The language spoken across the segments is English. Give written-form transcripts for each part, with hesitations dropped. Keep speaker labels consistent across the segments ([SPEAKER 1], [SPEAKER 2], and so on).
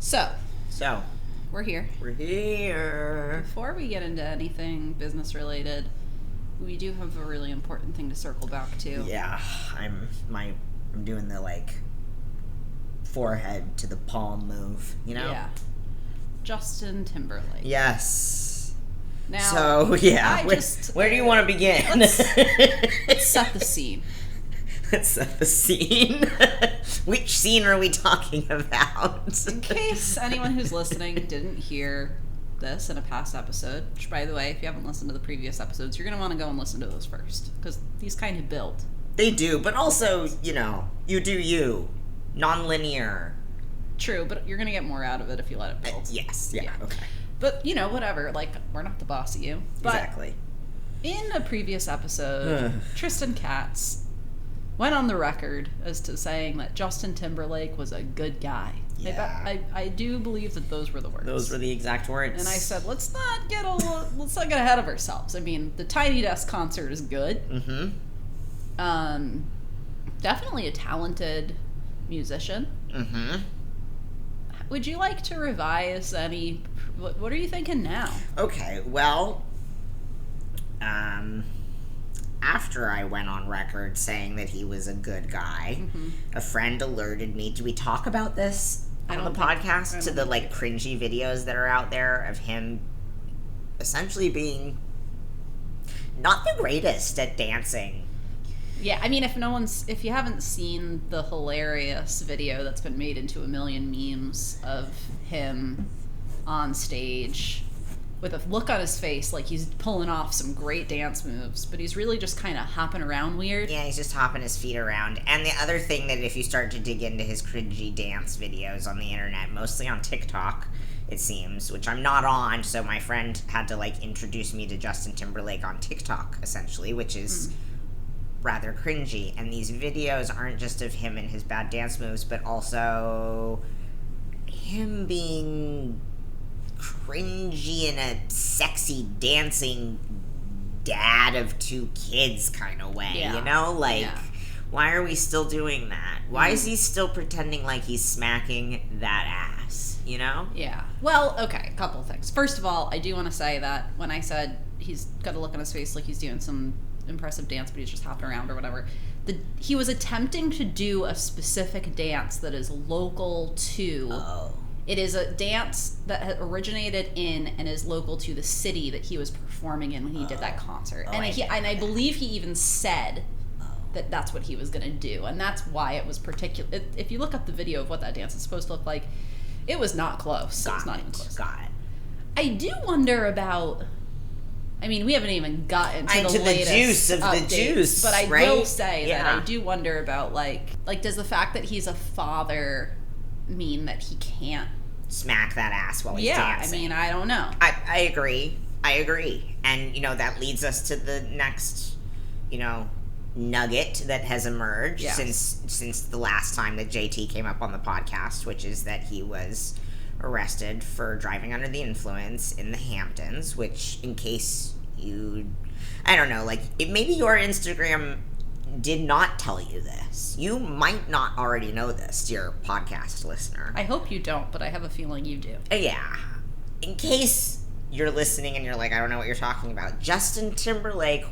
[SPEAKER 1] So,
[SPEAKER 2] we're here.
[SPEAKER 1] Before we get into anything business related, we do have a really important thing to circle back to.
[SPEAKER 2] Yeah, I'm doing the forehead to the palm move, you know?
[SPEAKER 1] Yeah. Justin Timberlake.
[SPEAKER 2] Yes.
[SPEAKER 1] Now,
[SPEAKER 2] so yeah, where do you want to begin?
[SPEAKER 1] Let's set the scene.
[SPEAKER 2] Let's set the scene. Which scene are we talking about?
[SPEAKER 1] In case anyone who's listening didn't hear this in a past episode, which, by the way, if you haven't listened to the previous episodes, you're going to want to go and listen to those first, because these kind of build.
[SPEAKER 2] They do, but also, you do you. Non-linear.
[SPEAKER 1] True, but you're going to get more out of it if you let it build.
[SPEAKER 2] Yes, yeah, okay.
[SPEAKER 1] But, whatever, we're not the boss of you. But
[SPEAKER 2] exactly.
[SPEAKER 1] In a previous episode, Tristan Katz went on the record as to saying that Justin Timberlake was a good guy.
[SPEAKER 2] Yeah.
[SPEAKER 1] I do believe that those were the words.
[SPEAKER 2] Those were the exact words.
[SPEAKER 1] And I said, let's not get ahead of ourselves. I mean, the Tiny Desk concert is good.
[SPEAKER 2] Mm-hmm.
[SPEAKER 1] Definitely a talented musician.
[SPEAKER 2] Mm-hmm.
[SPEAKER 1] Would you like to revise any? What are you thinking now?
[SPEAKER 2] Okay, well, after I went on record saying that he was a good guy, a friend alerted me. Did we talk about this on the podcast? To the cringy videos that are out there of him essentially being not the greatest at dancing.
[SPEAKER 1] Yeah, I mean, if you haven't seen the hilarious video that's been made into a million memes of him on stage with a look on his face like he's pulling off some great dance moves, but he's really just kind of hopping around weird.
[SPEAKER 2] Yeah, he's just hopping his feet around. And the other thing that if you start to dig into his cringy dance videos on the internet, mostly on TikTok, it seems, which I'm not on, so my friend had to introduce me to Justin Timberlake on TikTok, essentially, which is rather cringy. And these videos aren't just of him and his bad dance moves, but also him being cringy in a sexy dancing dad of two kids kind of way, why are we still doing that? Why is he still pretending like he's smacking that ass,
[SPEAKER 1] Yeah. Well, okay, a couple of things. First of all, I do want to say that when I said he's got a look on his face like he's doing some impressive dance, but he's just hopping around or whatever, he was attempting to do a specific dance that is local to... It is a dance that originated in and is local to the city that he was performing in when he did that concert. And I believe he even said that that's what he was going to do. And that's why it was particular. If you look up the video of what that dance is supposed to look like, it was not close. It was not even close.
[SPEAKER 2] Got it.
[SPEAKER 1] I do wonder about... I mean, we haven't even gotten to the latest
[SPEAKER 2] juice of
[SPEAKER 1] updates,
[SPEAKER 2] the juice,
[SPEAKER 1] but I
[SPEAKER 2] right?
[SPEAKER 1] will say that I do wonder about, does the fact that he's a father mean that he can't
[SPEAKER 2] smack that ass while he's dancing?
[SPEAKER 1] I mean, I don't know.
[SPEAKER 2] I agree. And, that leads us to the next, nugget that has emerged since the last time that JT came up on the podcast, which is that he was arrested for driving under the influence in the Hamptons, which, in case I don't know, maybe your Instagram did not tell you this. You might not already know this, dear podcast listener.
[SPEAKER 1] I hope you don't, but I have a feeling you do.
[SPEAKER 2] Yeah. In case you're listening and you're like, I don't know what you're talking about, Justin Timberlake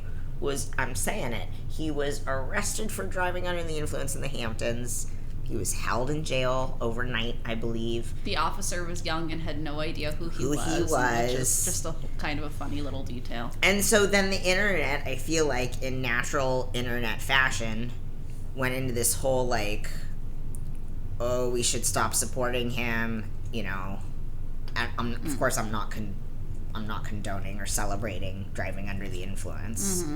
[SPEAKER 2] I'm saying it, he was arrested for driving under the influence in the Hamptons. He was held in jail overnight, I believe.
[SPEAKER 1] The officer was young and had no idea who he was. Which is just a kind of a funny little detail.
[SPEAKER 2] And so then the internet, I feel like, in natural internet fashion, went into this whole, we should stop supporting him, And of course, I'm not condoning or celebrating driving under the influence.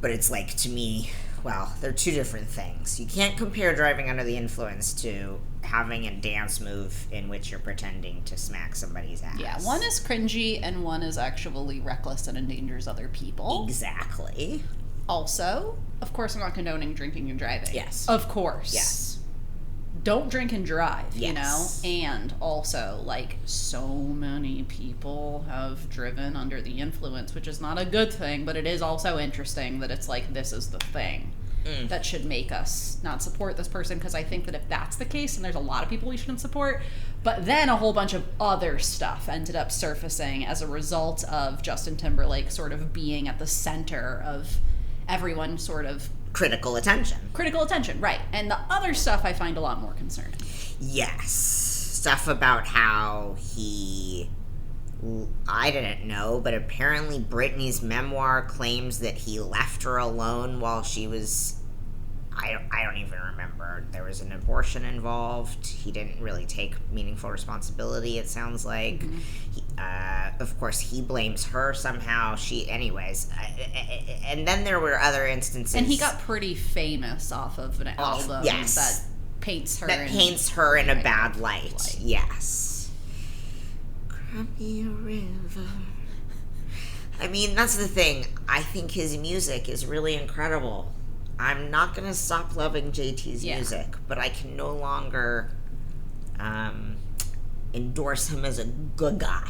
[SPEAKER 2] But it's to me... Well, they're two different things. You can't compare driving under the influence to having a dance move in which you're pretending to smack somebody's ass.
[SPEAKER 1] Yeah, one is cringy and one is actually reckless and endangers other people.
[SPEAKER 2] Exactly.
[SPEAKER 1] Also, of course, I'm not condoning drinking and driving.
[SPEAKER 2] Yes.
[SPEAKER 1] Of course.
[SPEAKER 2] Yes.
[SPEAKER 1] Don't drink and drive,
[SPEAKER 2] yes.
[SPEAKER 1] And also, so many people have driven under the influence, which is not a good thing, but it is also interesting that it's this is the thing. that should make us not support this person, because I think that if that's the case, and there's a lot of people we shouldn't support, but then a whole bunch of other stuff ended up surfacing as a result of Justin Timberlake sort of being at the center of everyone sort of
[SPEAKER 2] critical attention,
[SPEAKER 1] right? And the other stuff I find a lot more concerning.
[SPEAKER 2] Yes, stuff about how I didn't know, but apparently Britney's memoir claims that he left her alone while she was, I don't even remember. There was an abortion involved. He didn't really take meaningful responsibility, it sounds like. Of course, he blames her somehow. Anyways. And then there were other instances.
[SPEAKER 1] And he got pretty famous off of an album that paints her in
[SPEAKER 2] a bad light. Yes. Cry me a river. I mean, that's the thing. I think his music is really incredible. I'm not going to stop loving JT's music, but I can no longer endorse him as a good guy.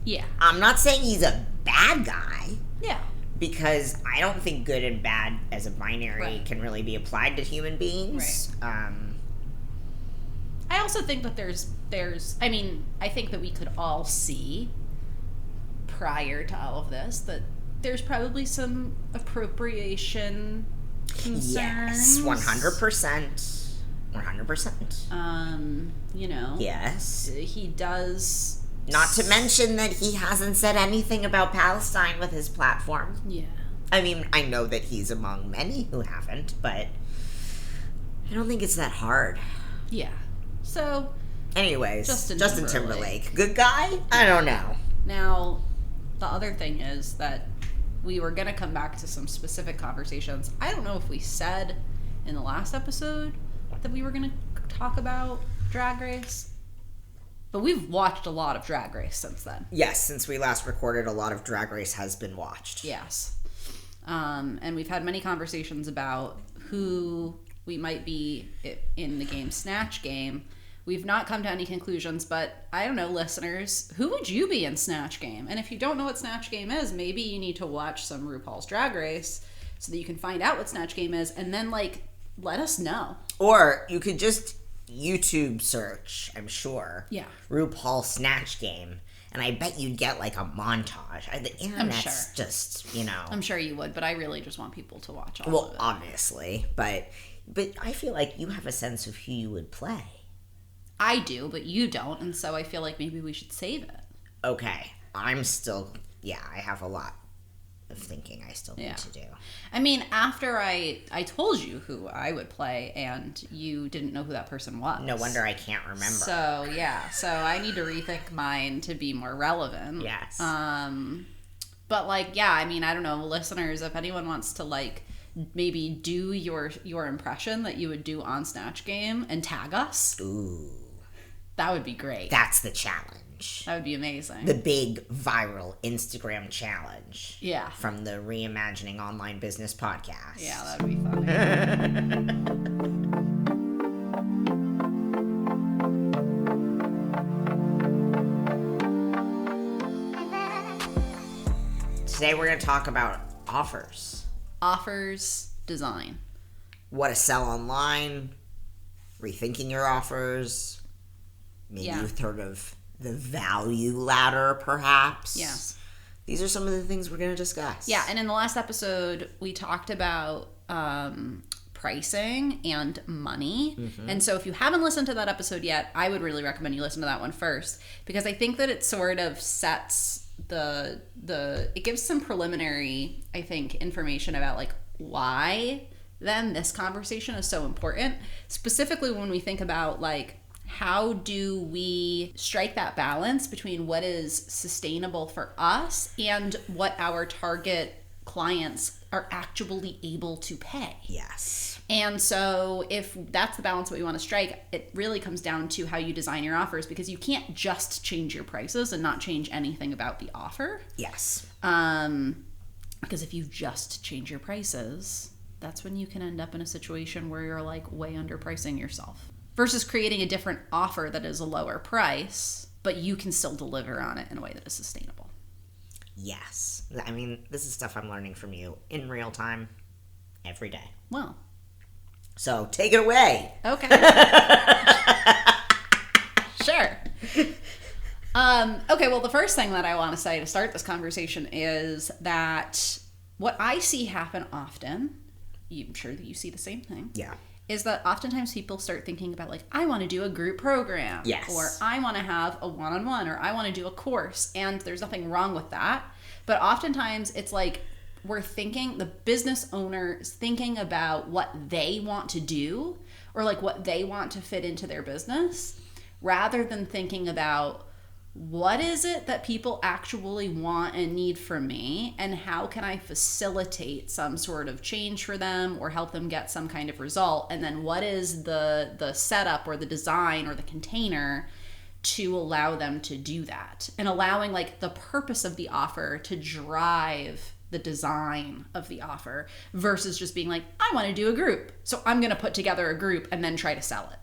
[SPEAKER 1] Yeah.
[SPEAKER 2] I'm not saying he's a bad guy.
[SPEAKER 1] Yeah.
[SPEAKER 2] Because I don't think good and bad as a binary can really be applied to human beings.
[SPEAKER 1] Right. I also think that there's I mean, I think that we could all see prior to all of this that there's probably some appropriation concerns.
[SPEAKER 2] Yes, 100%. 100%.
[SPEAKER 1] You know.
[SPEAKER 2] Yes.
[SPEAKER 1] He does.
[SPEAKER 2] Not to mention that he hasn't said anything about Palestine with his platform.
[SPEAKER 1] Yeah.
[SPEAKER 2] I mean, I know that he's among many who haven't, but I don't think it's that hard.
[SPEAKER 1] Yeah. So,
[SPEAKER 2] anyways, Justin Timberlake. Good guy? I don't know.
[SPEAKER 1] Now, the other thing is that we were going to come back to some specific conversations. I don't know if we said in the last episode that we were going to talk about Drag Race, but we've watched a lot of Drag Race since then.
[SPEAKER 2] Yes, since we last recorded, a lot of Drag Race has been watched.
[SPEAKER 1] Yes. And we've had many conversations about who we might be in the game Snatch Game. We've not come to any conclusions, but I don't know, listeners, who would you be in Snatch Game? And if you don't know what Snatch Game is, maybe you need to watch some RuPaul's Drag Race so that you can find out what Snatch Game is, and then, like, let us know.
[SPEAKER 2] Or you could just YouTube search, I'm sure.
[SPEAKER 1] Yeah.
[SPEAKER 2] RuPaul Snatch Game. And I bet you'd get, like, a montage. The internet's just, you know.
[SPEAKER 1] I'm sure you would, but I really just want people to watch all of it.
[SPEAKER 2] Well, obviously. But I feel like you have a sense of who you would play.
[SPEAKER 1] I do, but you don't, and so I feel like maybe we should save it.
[SPEAKER 2] Okay. I'm still... Yeah, I have a lot of thinking I still need to do.
[SPEAKER 1] I mean, after I told you who I would play, and you didn't know who that person was.
[SPEAKER 2] No wonder I can't remember.
[SPEAKER 1] So, yeah. So I need to rethink mine to be more relevant.
[SPEAKER 2] Yes.
[SPEAKER 1] But, like, yeah, I mean, I don't know, listeners, if anyone wants to, like, maybe do your impression that you would do on Snatch Game and tag us.
[SPEAKER 2] Ooh.
[SPEAKER 1] That would be great.
[SPEAKER 2] That's the challenge.
[SPEAKER 1] That would be amazing.
[SPEAKER 2] The big viral Instagram challenge.
[SPEAKER 1] Yeah.
[SPEAKER 2] From the Reimagining Online Business podcast.
[SPEAKER 1] Yeah, that would be funny.
[SPEAKER 2] Today we're going to talk about offers.
[SPEAKER 1] Offers design.
[SPEAKER 2] What to sell online. Rethinking your offers. Maybe you've heard of the value ladder, perhaps.
[SPEAKER 1] Yes.
[SPEAKER 2] These are some of the things we're going to discuss.
[SPEAKER 1] Yeah, and in the last episode, we talked about pricing and money. Mm-hmm. And so if you haven't listened to that episode yet, I would really recommend you listen to that one first, because I think that it sort of sets it gives some preliminary, I think, information about, like, why then this conversation is so important, specifically when we think about, like, how do we strike that balance between what is sustainable for us and what our target clients are actually able to pay.
[SPEAKER 2] Yes.
[SPEAKER 1] And so if that's the balance that we want to strike, it really comes down to how you design your offers, because you can't just change your prices and not change anything about the offer.
[SPEAKER 2] Yes.
[SPEAKER 1] Because if you just change your prices, that's when you can end up in a situation where you're, like, way underpricing yourself. Versus creating a different offer that is a lower price, but you can still deliver on it in a way that is sustainable.
[SPEAKER 2] Yes. I mean, this is stuff I'm learning from you in real time. Every day.
[SPEAKER 1] Well.
[SPEAKER 2] So, take it away.
[SPEAKER 1] Okay. Sure. Okay, well, the first thing that I want to say to start this conversation is that what I see happen often, I'm sure that you see the same thing.
[SPEAKER 2] Yeah.
[SPEAKER 1] Is that oftentimes people start thinking about, like, I want to do a group program.
[SPEAKER 2] Yes.
[SPEAKER 1] Or I want to have a one-on-one, or I want to do a course. And there's nothing wrong with that. But oftentimes it's like the business owner is thinking about what they want to do, or like what they want to fit into their business, rather than thinking about what is it that people actually want and need from me, and how can I facilitate some sort of change for them or help them get some kind of result, and then what is the setup or the design or the container to allow them to do that, and allowing like the purpose of the offer to drive the design of the offer versus just being like, I want to do a group, so I'm going to put together a group and then try to sell it.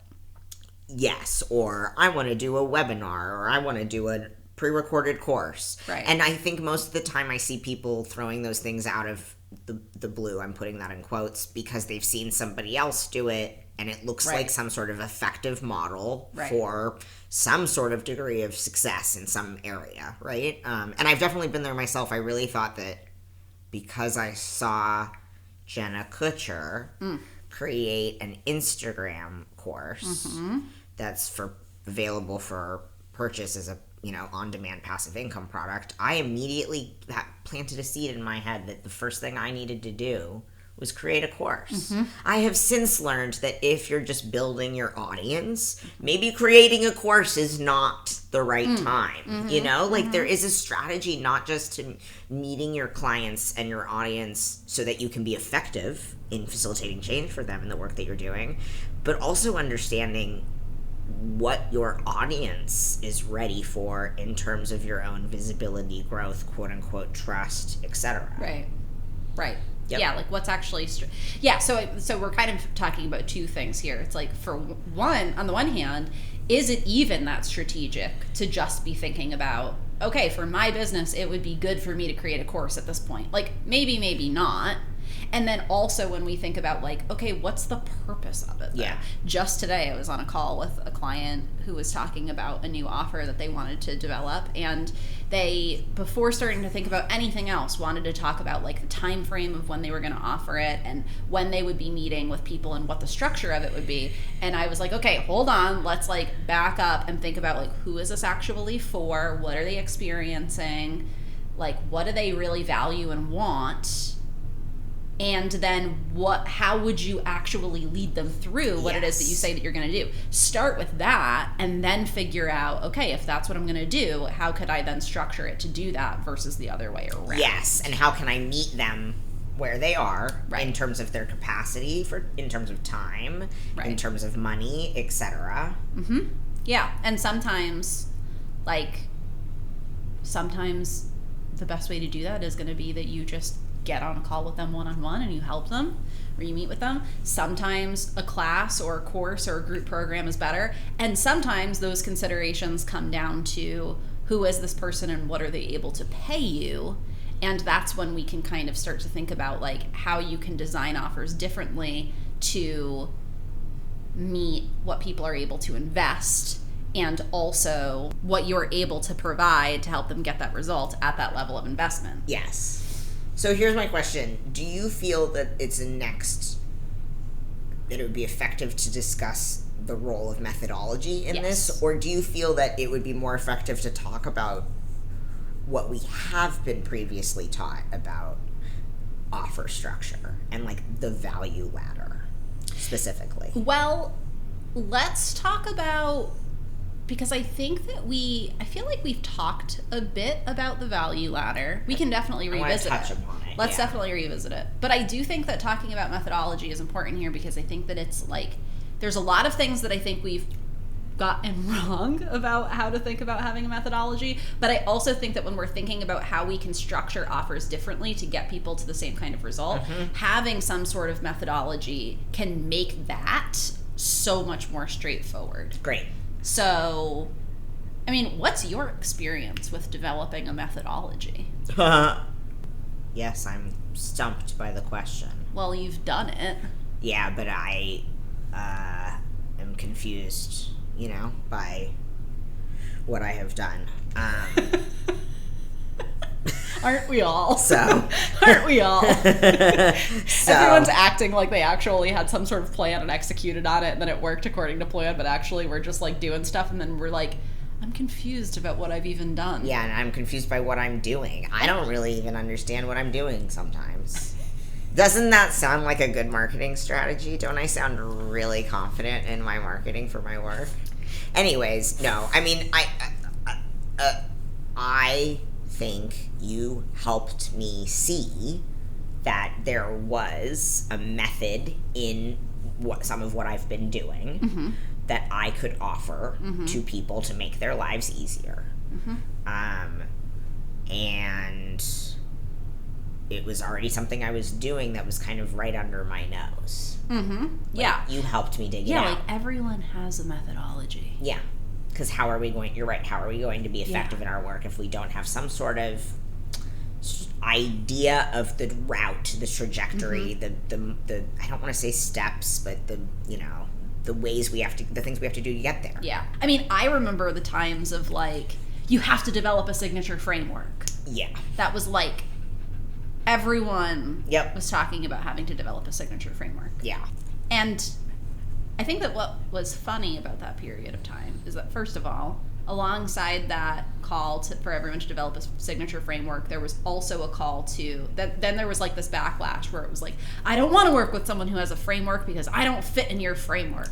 [SPEAKER 2] Yes, or I want to do a webinar, or I want to do a pre-recorded course.
[SPEAKER 1] Right.
[SPEAKER 2] And I think most of the time I see people throwing those things out of the blue, I'm putting that in quotes, because they've seen somebody else do it, and it looks
[SPEAKER 1] Right.
[SPEAKER 2] like some sort of effective model
[SPEAKER 1] Right.
[SPEAKER 2] for some sort of degree of success in some area, right? And I've definitely been there myself. I really thought that because I saw Jenna Kutcher create an Instagram course that's available for purchase as a on-demand passive income product, I immediately planted a seed in my head that the first thing I needed to do was create a course. I have since learned that if you're just building your audience, maybe creating a course is not the right time. There is a strategy not just to meeting your clients and your audience so that you can be effective in facilitating change for them in the work that you're doing, but also understanding what your audience is ready for in terms of your own visibility, growth, quote unquote, trust, etc.
[SPEAKER 1] Right.
[SPEAKER 2] Yep.
[SPEAKER 1] Yeah, like what's actually so we're kind of talking about two things here. It's like, for one, on the one hand, is it even that strategic to just be thinking about, okay, for my business it would be good for me to create a course at this point? Like, maybe not. And then also when we think about, like, okay, what's the purpose of it?
[SPEAKER 2] Yeah.
[SPEAKER 1] Just today I was on a call with a client who was talking about a new offer that they wanted to develop, and they, before starting to think about anything else, wanted to talk about like the time frame of when they were going to offer it and when they would be meeting with people and what the structure of it would be. And I was like, okay, hold on, let's like back up and think about, like, who is this actually for? What are they experiencing? Like, what do they really value and want? And then how would you actually lead them through what it is that you say that you're going to do? Start with that, and then figure out, okay, if that's what I'm going to do, how could I then structure it to do that versus the other way around?
[SPEAKER 2] Yes, and how can I meet them where they are,
[SPEAKER 1] Right.
[SPEAKER 2] in terms of their capacity, in terms of time,
[SPEAKER 1] Right.
[SPEAKER 2] in terms of money, etc.
[SPEAKER 1] Yeah, and sometimes the best way to do that is going to be that you just get on a call with them one-on-one and you help them, or you meet with them. Sometimes a class or a course or a group program is better, and sometimes those considerations come down to who is this person and what are they able to pay you. And that's when we can kind of start to think about like how you can design offers differently to meet what people are able to invest, and also what you're able to provide to help them get that result at that level of investment.
[SPEAKER 2] Yes. So here's my question. Do you feel that that it would be effective to discuss the role of methodology in this? Or do you feel that it would be more effective to talk about what we have been previously taught about offer structure and like the value ladder specifically?
[SPEAKER 1] Well, let's talk about, because I think that I feel like we've talked a bit about the value ladder. We can definitely revisit it.
[SPEAKER 2] Touch upon it.
[SPEAKER 1] Let's definitely revisit it. But I do think that talking about methodology is important here, because I think that it's like, there's a lot of things that I think we've gotten wrong about how to think about having a methodology. But I also think that when we're thinking about how we can structure offers differently to get people to the same kind of result, having some sort of methodology can make that so much more straightforward.
[SPEAKER 2] Great.
[SPEAKER 1] So, I mean, what's your experience with developing a methodology?
[SPEAKER 2] Yes, I'm stumped by the question.
[SPEAKER 1] Well, you've done it.
[SPEAKER 2] Yeah, but I am confused, by what I have done.
[SPEAKER 1] Aren't we all?
[SPEAKER 2] So.
[SPEAKER 1] Aren't we all?
[SPEAKER 2] So.
[SPEAKER 1] Everyone's acting like they actually had some sort of plan and executed on it, and then it worked according to plan, but actually we're just, like, doing stuff, and then we're like, I'm confused about what I've even done.
[SPEAKER 2] Yeah, and I'm confused by what I'm doing. I don't really even understand what I'm doing sometimes. Doesn't that sound like a good marketing strategy? Don't I sound really confident in my marketing for my work? Anyways, no. I mean, I think you helped me see that there was a method in some of what I've been doing that I could offer to people to make their lives easier. And it was already something I was doing that was kind of right under my nose. Yeah. You helped me dig it out.
[SPEAKER 1] Yeah, like everyone has a methodology.
[SPEAKER 2] Yeah. Because you're right, how are we going to be effective in our work if we don't have some sort of idea of the route, the trajectory, the I don't want to say steps, but the things we have to do to get there.
[SPEAKER 1] Yeah. I mean, I remember the times of, like, you have to develop a signature framework.
[SPEAKER 2] Yeah.
[SPEAKER 1] That was, like, everyone
[SPEAKER 2] Yep.
[SPEAKER 1] was talking about having to develop a signature framework.
[SPEAKER 2] Yeah.
[SPEAKER 1] And I think that what was funny about that period of time is that, first of all, alongside that call for everyone to develop a signature framework, there was also a call to then there was, like, this backlash where it was like, I don't want to work with someone who has a framework because I don't fit in your framework.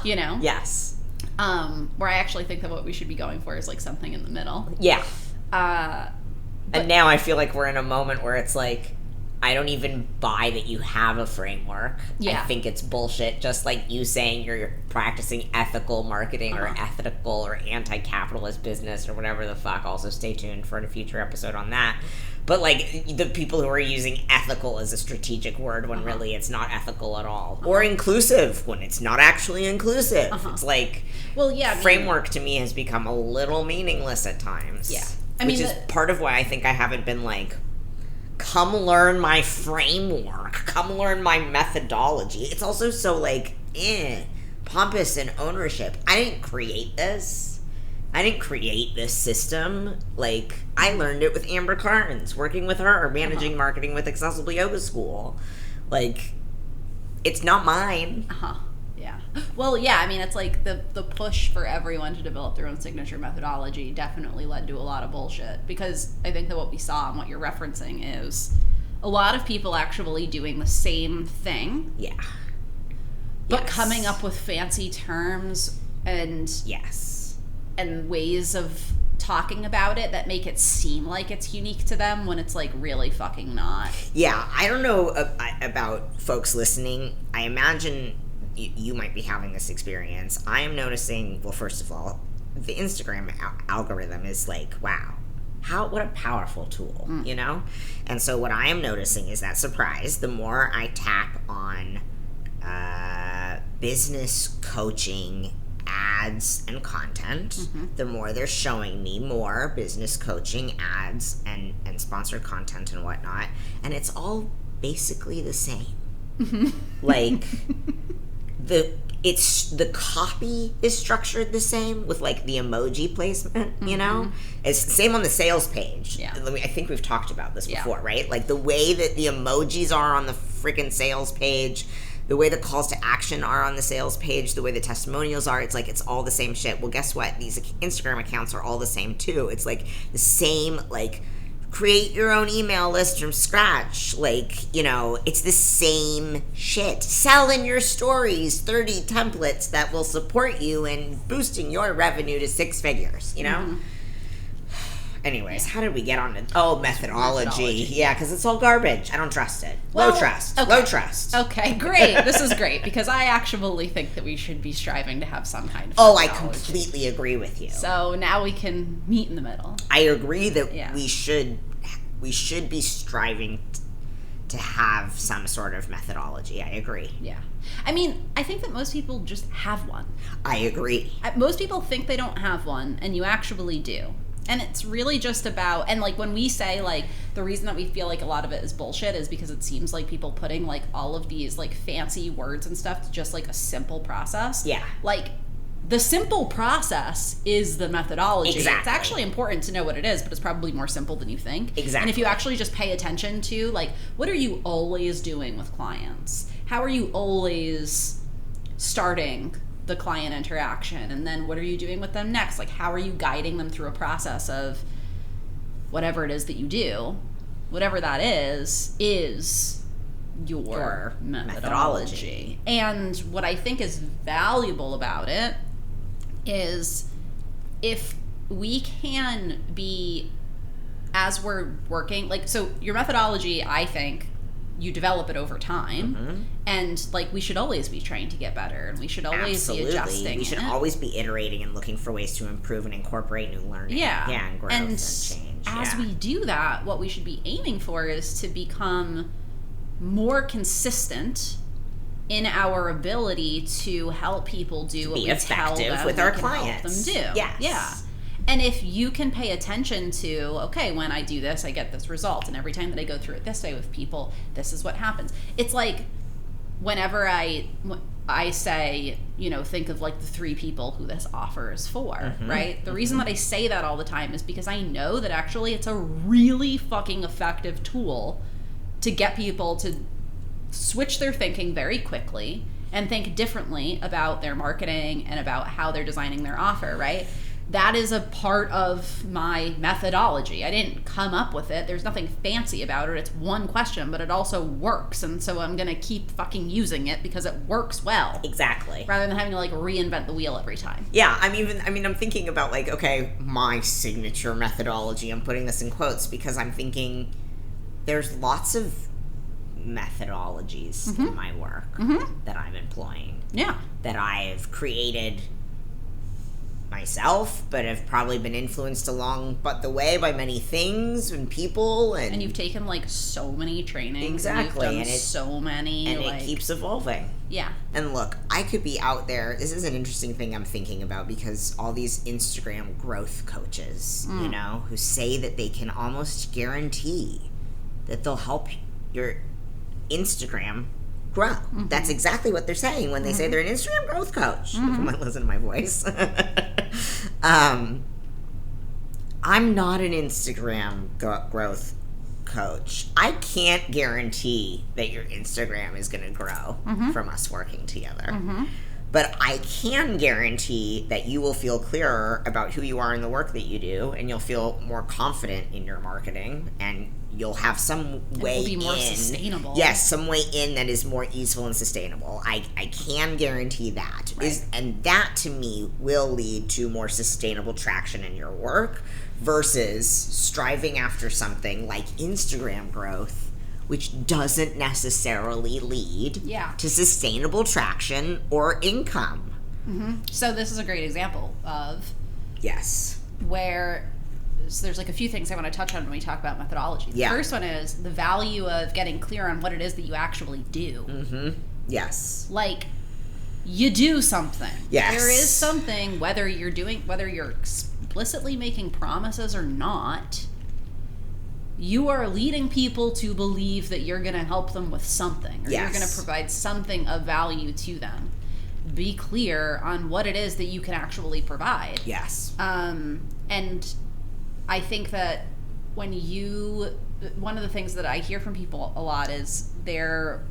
[SPEAKER 1] You know?
[SPEAKER 2] Yes.
[SPEAKER 1] Where I actually think that what we should be going for is, like, something in the middle.
[SPEAKER 2] Yeah. And now I feel like we're in a moment where it's like, I don't even buy that you have a framework.
[SPEAKER 1] Yeah.
[SPEAKER 2] I think it's bullshit. Just like you saying you're practicing ethical marketing or ethical or anti-capitalist business or whatever the fuck. Also, stay tuned for a future episode on that. But, like, the people who are using ethical as a strategic word when really it's not ethical at all. Or inclusive when it's not actually inclusive. It's like,
[SPEAKER 1] well, yeah,
[SPEAKER 2] framework to me has become a little meaningless at times.
[SPEAKER 1] Yeah.
[SPEAKER 2] Which is part of why I think I haven't been like, come learn my framework, come learn my methodology. It's also so, like, pompous and ownership. I didn't create this. I didn't create this system. Like, I learned it with Amber Carnes, working with her, managing marketing with Accessible Yoga School. Like, it's not mine.
[SPEAKER 1] Yeah. Well, yeah, I mean, it's like the push for everyone to develop their own signature methodology definitely led to a lot of bullshit, because I think that what we saw and what you're referencing is a lot of people actually doing the same thing.
[SPEAKER 2] Yeah.
[SPEAKER 1] But coming up with fancy terms and and ways of talking about it that make it seem like it's unique to them when it's, like, really fucking not.
[SPEAKER 2] Yeah, I don't know about folks listening. I imagine you might be having this experience. I am noticing, well, first of all, the Instagram algorithm is like, wow, what a powerful tool, you know? And so what I am noticing is that, surprise, the more I tap on business coaching ads and content, the more they're showing me more business coaching ads and sponsored content and whatnot. And it's all basically the same. Like, the copy is structured the same with, like, the emoji placement, you know? It's the same on the sales page.
[SPEAKER 1] Yeah.
[SPEAKER 2] I think we've talked about this before, right? Like, the way that the emojis are on the freaking sales page, the way the calls to action are on the sales page, the way the testimonials are, it's like, it's all the same shit. Well, guess what? These Instagram accounts are all the same, too. It's, like, the same, like, create your own email list from scratch. Like, you know, it's the same shit. Sell in your stories 30 templates that will support you in boosting your revenue to 6 figures, you know? Anyways, how did we get on to... methodology. Yeah, because it's all garbage. I don't trust it. Low trust.
[SPEAKER 1] Okay, great. This is great, because I actually think that we should be striving to have some kind of
[SPEAKER 2] I
[SPEAKER 1] methodology.
[SPEAKER 2] completely agree with you.
[SPEAKER 1] So now we can meet in the middle.
[SPEAKER 2] I agree that we should be striving to have some sort of methodology. I agree.
[SPEAKER 1] Yeah. I mean, I think that most people just have one.
[SPEAKER 2] I agree.
[SPEAKER 1] Most people think they don't have one, and you actually do. And it's really just about, and like when we say like the reason that we feel like a lot of it is bullshit is because it seems like people putting like all of these like fancy words and stuff to just like a simple process.
[SPEAKER 2] Yeah.
[SPEAKER 1] Like the simple process is the methodology.
[SPEAKER 2] Exactly.
[SPEAKER 1] It's actually important to know what it is, but it's probably more simple than you think.
[SPEAKER 2] Exactly.
[SPEAKER 1] And if you actually just pay attention to like, what are you always doing with clients? How are you always starting the client interaction, and then what are you doing with them next? Like, how are you guiding them through a process of whatever it is that you do? Whatever that is your methodology. And what I think is valuable about it is if we can be, as we're working, like, so your methodology, I think, you develop it over time, and like we should always be trying to get better, and we should always be adjusting.
[SPEAKER 2] We should always be iterating and looking for ways to improve and incorporate new learning. And growth and change.
[SPEAKER 1] As we do that, what we should be aiming for is to become more consistent in our ability to help people do what we tell them
[SPEAKER 2] with our clients.
[SPEAKER 1] Help them do. Yeah. And if you can pay attention to, okay, when I do this, I get this result. And every time that I go through it this way with people, this is what happens. It's like whenever I say, you know, think of like the 3 people who this offer is for, right? The reason that I say that all the time is because I know that actually it's a really fucking effective tool to get people to switch their thinking very quickly and think differently about their marketing and about how they're designing their offer, right? That is a part of my methodology. I didn't come up with it. There's nothing fancy about it. It's one question, but it also works. And so I'm going to keep fucking using it because it works well.
[SPEAKER 2] Exactly.
[SPEAKER 1] Rather than having to like reinvent the wheel every time.
[SPEAKER 2] Yeah, I'm thinking about like, okay, my signature methodology. I'm putting this in quotes because I'm thinking there's lots of methodologies in my work that I'm employing.
[SPEAKER 1] Yeah.
[SPEAKER 2] That I've created myself, but have probably been influenced along but the way by many things and people, and
[SPEAKER 1] you've taken like so many trainings.
[SPEAKER 2] Exactly.
[SPEAKER 1] And you've done so many,
[SPEAKER 2] and
[SPEAKER 1] like,
[SPEAKER 2] it keeps evolving.
[SPEAKER 1] Yeah.
[SPEAKER 2] And look, I could be out there. This is an interesting thing I'm thinking about because all these Instagram growth coaches, you know, who say that they can almost guarantee that they'll help your Instagram grow. That's exactly what they're saying when they say they're an Instagram growth coach. If you might listen to my voice. I'm not an Instagram growth coach. I can't guarantee that your Instagram is going to grow from us working together. But I can guarantee that you will feel clearer about who you are in the work that you do, and you'll feel more confident in your marketing, and you'll have some way in. It will be more
[SPEAKER 1] sustainable.
[SPEAKER 2] Yes, some way in that is more easeful and sustainable. I can guarantee that.
[SPEAKER 1] Right.
[SPEAKER 2] And that, to me, will lead to more sustainable traction in your work versus striving after something like Instagram growth, which doesn't necessarily lead to sustainable traction or income.
[SPEAKER 1] So this is a great example of where there's like a few things I want to touch on when we talk about methodology. The first one is the value of getting clear on what it is that you actually do. Like, you do something. There is something, whether you're explicitly making promises or not, you are leading people to believe that you're going to help them with something, or you're going to provide something of value to them. Be clear on what it is that you can actually provide. And I think that one of the things that I hear from people a lot is they are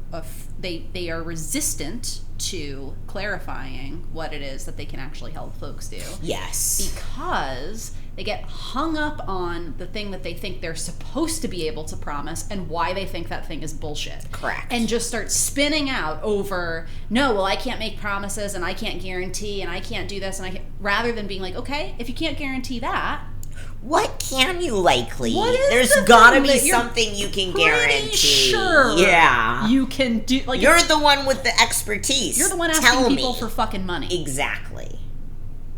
[SPEAKER 1] resistant to clarifying what it is that they can actually help folks do. Because they get hung up on the thing that they think they're supposed to be able to promise and why they think that thing is bullshit. And just start spinning out over, no, well, I can't make promises and I can't guarantee and I can't do this, and I can't, rather than being like, okay, if you can't guarantee that,
[SPEAKER 2] what can you likely? There's gotta be something you can guarantee.
[SPEAKER 1] Sure you can do. Like,
[SPEAKER 2] you're the one with the expertise.
[SPEAKER 1] You're the one asking people for fucking money.
[SPEAKER 2] Exactly.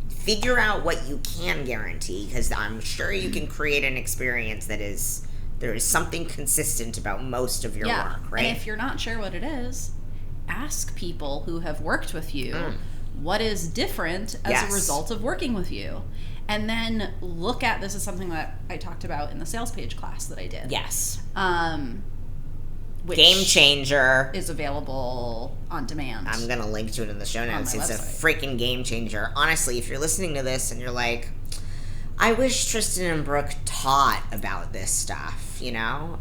[SPEAKER 2] Figure out what you can guarantee, because I'm sure you can create an experience that is, there is something consistent about most of your work, right?
[SPEAKER 1] And if you're not sure what it is, ask people who have worked with you what is different as a result of working with you. And then look at, this is something that I talked about in the sales page class that I did.
[SPEAKER 2] Yes.
[SPEAKER 1] Which
[SPEAKER 2] Game changer.
[SPEAKER 1] is available on demand.
[SPEAKER 2] I'm going to link to it in the show notes. It's
[SPEAKER 1] website.
[SPEAKER 2] A freaking game changer. Honestly, if you're listening to this and you're like, I wish Tristan and Brooke taught about this stuff, you know?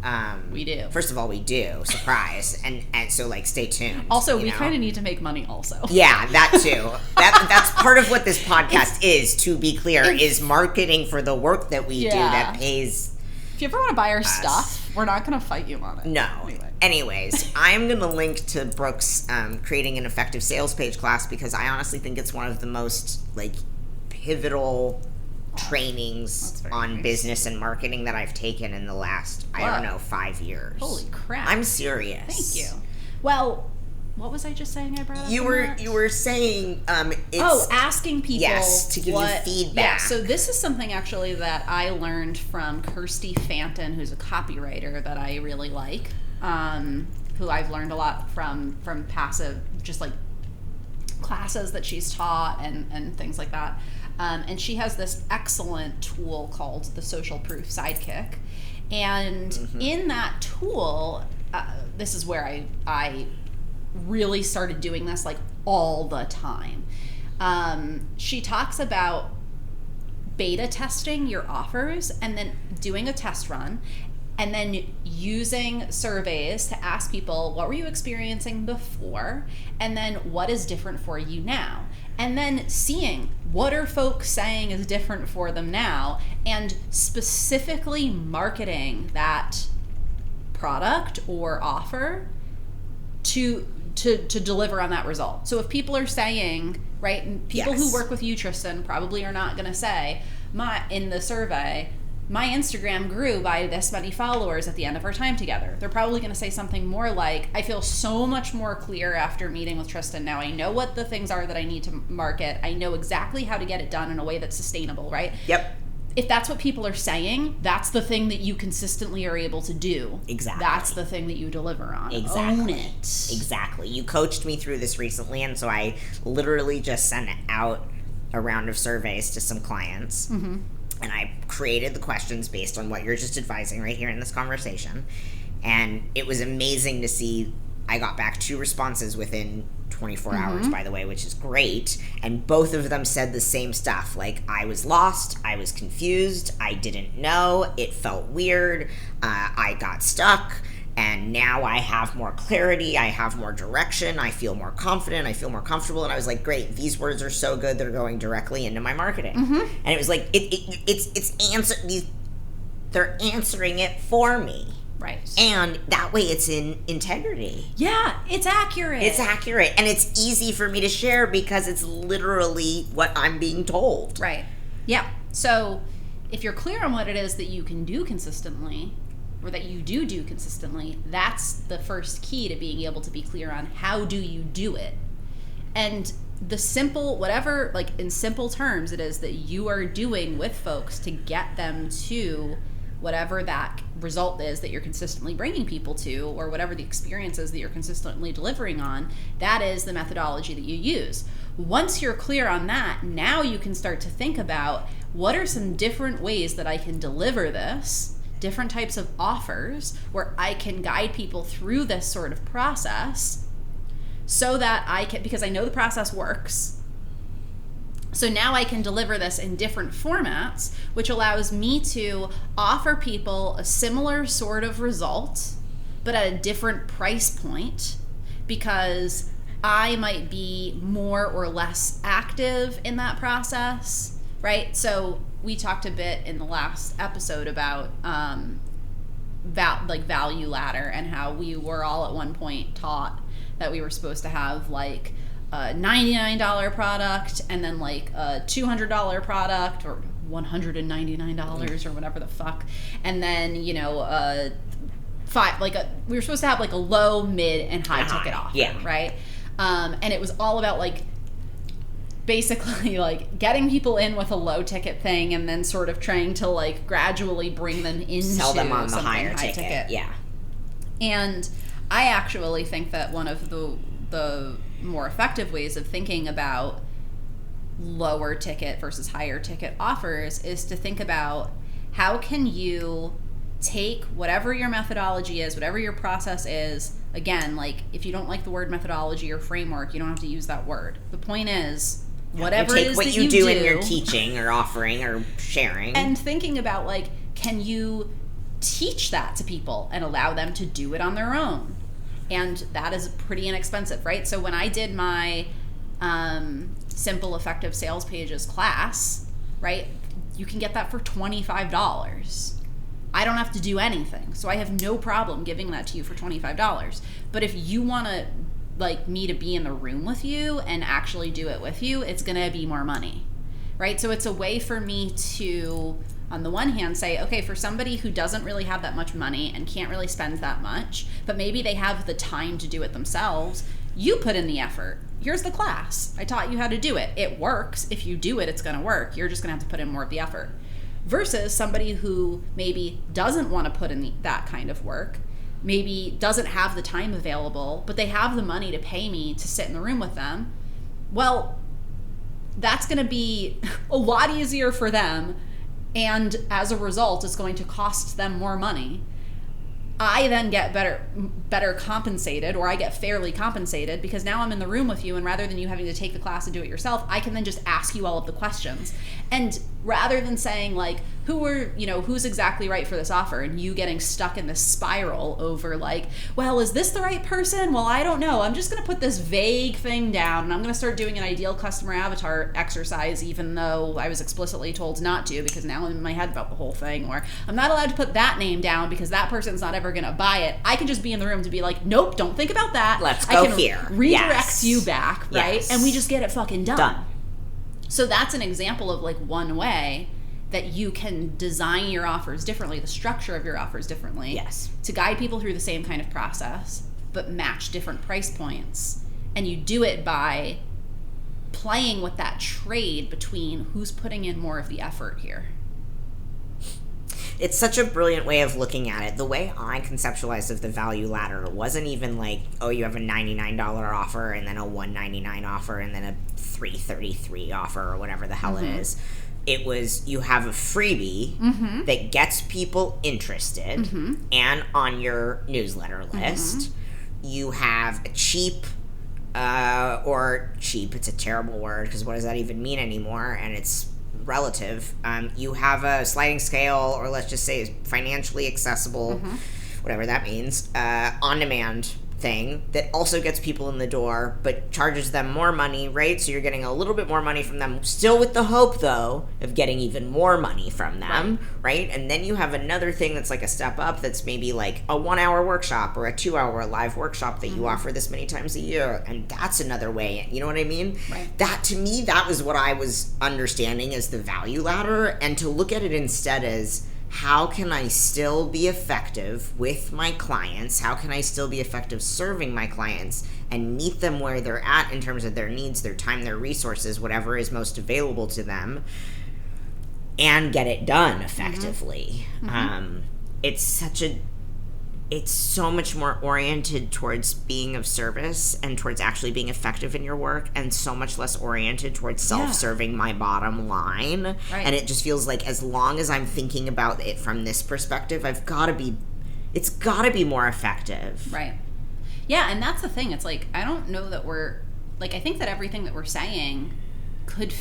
[SPEAKER 1] We do.
[SPEAKER 2] First of all, we do. Surprise. and so, like, stay tuned.
[SPEAKER 1] Also, we kind of need to make money also.
[SPEAKER 2] Yeah, that too. That's part of what this podcast is, to be clear, is marketing for the work that we do that pays.
[SPEAKER 1] If you ever want to buy our stuff, we're not going to fight you on it.
[SPEAKER 2] No. Anyways, I'm going to link to Brooke's Creating an Effective Sales Page class, because I honestly think it's one of the most, like, pivotal trainings on business and marketing that I've taken in the last, I don't know, 5 years.
[SPEAKER 1] Holy crap.
[SPEAKER 2] I'm serious.
[SPEAKER 1] Thank you. Well, what was I just saying I brought up?
[SPEAKER 2] You were saying it's
[SPEAKER 1] asking people
[SPEAKER 2] to give you feedback.
[SPEAKER 1] Yeah, so this is something actually that I learned from Kirsty Fanton, who's a copywriter that I really like, who I've learned a lot from passive, just like classes that she's taught and things like that. And she has this excellent tool called the Social Proof Sidekick. And in that tool, this is where I really started doing this like all the time. She talks about beta testing your offers and then doing a test run and then using surveys to ask people, what were you experiencing before? And then what is different for you now? And then seeing what are folks saying is different for them now, and specifically marketing that product or offer to deliver on that result. So if people are saying, right, people who work with you, Tristan, probably are not going to say, in the survey, my Instagram grew by this many followers at the end of our time together. They're probably going to say something more like, I feel so much more clear after meeting with Tristan. Now I know what the things are that I need to market. I know exactly how to get it done in a way that's sustainable, right?
[SPEAKER 2] Yep.
[SPEAKER 1] If that's what people are saying, that's the thing that you consistently are able to do.
[SPEAKER 2] Exactly.
[SPEAKER 1] That's the thing that you deliver on.
[SPEAKER 2] Exactly.
[SPEAKER 1] Own it.
[SPEAKER 2] Exactly. You coached me through this recently, and so I literally just sent out a round of surveys to some clients. Mm-hmm. And I created the questions based on what you're just advising right here in this conversation. And it was amazing to see. I got back 2 responses within 24 hours, by the way, which is great. And both of them said the same stuff. Like, I was lost, I was confused, I didn't know, it felt weird, I got stuck, and now I have more clarity, I have more direction, I feel more confident, I feel more comfortable. And I was like, great, these words are so good, they're going directly into my marketing. And it was like, they're answering it for me.
[SPEAKER 1] Right.
[SPEAKER 2] And that way it's in integrity.
[SPEAKER 1] Yeah, it's accurate.
[SPEAKER 2] It's accurate. And it's easy for me to share because it's literally what I'm being told.
[SPEAKER 1] Right. Yeah. So if you're clear on what it is that you can do consistently, or that you do consistently, that's the first key to being able to be clear on how do you do it. And the simple, whatever, like in simple terms, it is that you are doing with folks to get them to whatever that result is that you're consistently bringing people to, or whatever the experience is that you're consistently delivering on, that is the methodology that you use. Once you're clear on that, now you can start to think about what are some different ways that I can deliver this, different types of offers where I can guide people through this sort of process so that I can, because I know the process works. So now I can deliver this in different formats, which allows me to offer people a similar sort of result, but at a different price point, because I might be more or less active in that process, right? So we talked a bit in the last episode about value ladder, and how we were all at one point taught that we were supposed to have like a $99 product and then like a $200 product or $199 or whatever the fuck, and then we were supposed to have like a low, mid, and high ticket offer, right? And it was all about like basically like getting people in with a low ticket thing and then sort of trying to like gradually bring them into
[SPEAKER 2] sell them on the
[SPEAKER 1] something
[SPEAKER 2] high ticket. Yeah.
[SPEAKER 1] And I actually think that one of the more effective ways of thinking about lower ticket versus higher ticket offers is to think about how can you take whatever your methodology is, whatever your process is. Again, like if you don't like the word methodology or framework, you don't have to use that word. The point is, whatever it is that you do
[SPEAKER 2] in your teaching or offering or sharing,
[SPEAKER 1] and thinking about like, can you teach that to people and allow them to do it on their own? And that is pretty inexpensive, right? So when I did my Simple Effective Sales Pages class, right, you can get that for $25. I don't have to do anything, so I have no problem giving that to you for $25. But if you want to, like, me to be in the room with you and actually do it with you, it's going to be more money, right? So it's a way for me to, on the one hand, say, okay, for somebody who doesn't really have that much money and can't really spend that much, but maybe they have the time to do it themselves, you put in the effort. Here's the class. I taught you how to do it. It works. If you do it, it's going to work. You're just going to have to put in more of the effort. Versus somebody who maybe doesn't want to put in that kind of work, maybe doesn't have the time available, but they have the money to pay me to sit in the room with them. Well, that's going to be a lot easier for them, and as a result, it's going to cost them more money. I then get better compensated, or I get fairly compensated, because now I'm in the room with you, and rather than you having to take the class and do it yourself, I can then just ask you all of the questions. And rather than saying like, who's exactly right for this offer, and you getting stuck in this spiral over like, well, is this the right person? Well, I don't know. I'm just going to put this vague thing down, and I'm going to start doing an ideal customer avatar exercise, even though I was explicitly told not to, because now I'm in my head about the whole thing, or I'm not allowed to put that name down because that person's not ever going to buy it. I can just be in the room to be like, nope, don't think about that.
[SPEAKER 2] Let's go here.
[SPEAKER 1] Redirect you back, right?
[SPEAKER 2] Yes.
[SPEAKER 1] And we just get it fucking
[SPEAKER 2] Done.
[SPEAKER 1] So that's an example of like one way that you can design your offers differently, the structure of your offers differently.
[SPEAKER 2] Yes.
[SPEAKER 1] To guide people through the same kind of process, but match different price points. And you do it by playing with that trade between who's putting in more of the effort here.
[SPEAKER 2] It's such a brilliant way of looking at it. The way I conceptualized of the value ladder wasn't even like, oh, you have a $99 offer and then a $199 offer and then a $333 offer or whatever the hell it is. It was, you have a freebie that gets people interested and on your newsletter list. You have a cheap, it's a terrible word because what does that even mean anymore? And it's relative. You have a sliding scale, or let's just say financially accessible, whatever that means, on-demand thing that also gets people in the door but charges them more money, right? So you're getting a little bit more money from them, still with the hope though of getting even more money from them, right? And then you have another thing that's like a step up, that's maybe like a 1-hour workshop or a 2-hour live workshop that you offer this many times a year, and that's another way, you know what I mean?
[SPEAKER 1] Right.
[SPEAKER 2] That, to me, that was what I was understanding as the value ladder, and to look at it instead as, how can I still be effective with my clients? How can I still be effective serving my clients and meet them where they're at in terms of their needs, their time, their resources, whatever is most available to them, and get it done effectively? It's so much more oriented towards being of service and towards actually being effective in your work, and so much less oriented towards self-serving my bottom line. Right. And it just feels like, as long as I'm thinking about it from this perspective, it's got to be more effective.
[SPEAKER 1] Right. Yeah, and that's the thing. It's like, I don't know that I think that everything that we're saying could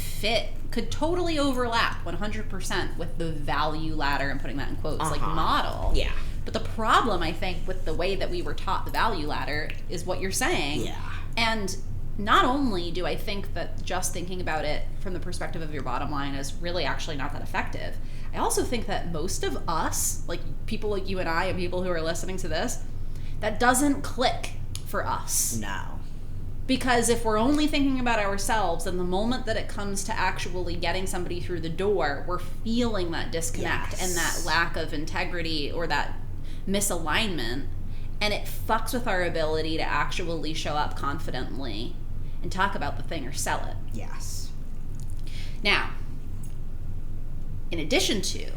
[SPEAKER 1] totally overlap 100% with the value ladder, and putting that in quotes, like model.
[SPEAKER 2] Yeah.
[SPEAKER 1] But the problem, I think, with the way that we were taught the value ladder is what you're saying.
[SPEAKER 2] Yeah.
[SPEAKER 1] And not only do I think that just thinking about it from the perspective of your bottom line is really actually not that effective, I also think that most of us, like people like you and I and people who are listening to this, that doesn't click for us.
[SPEAKER 2] No.
[SPEAKER 1] Because if we're only thinking about ourselves, and the moment that it comes to actually getting somebody through the door, we're feeling that disconnect and that lack of integrity or that misalignment, and it fucks with our ability to actually show up confidently and talk about the thing or sell it.
[SPEAKER 2] Yes.
[SPEAKER 1] Now, in addition to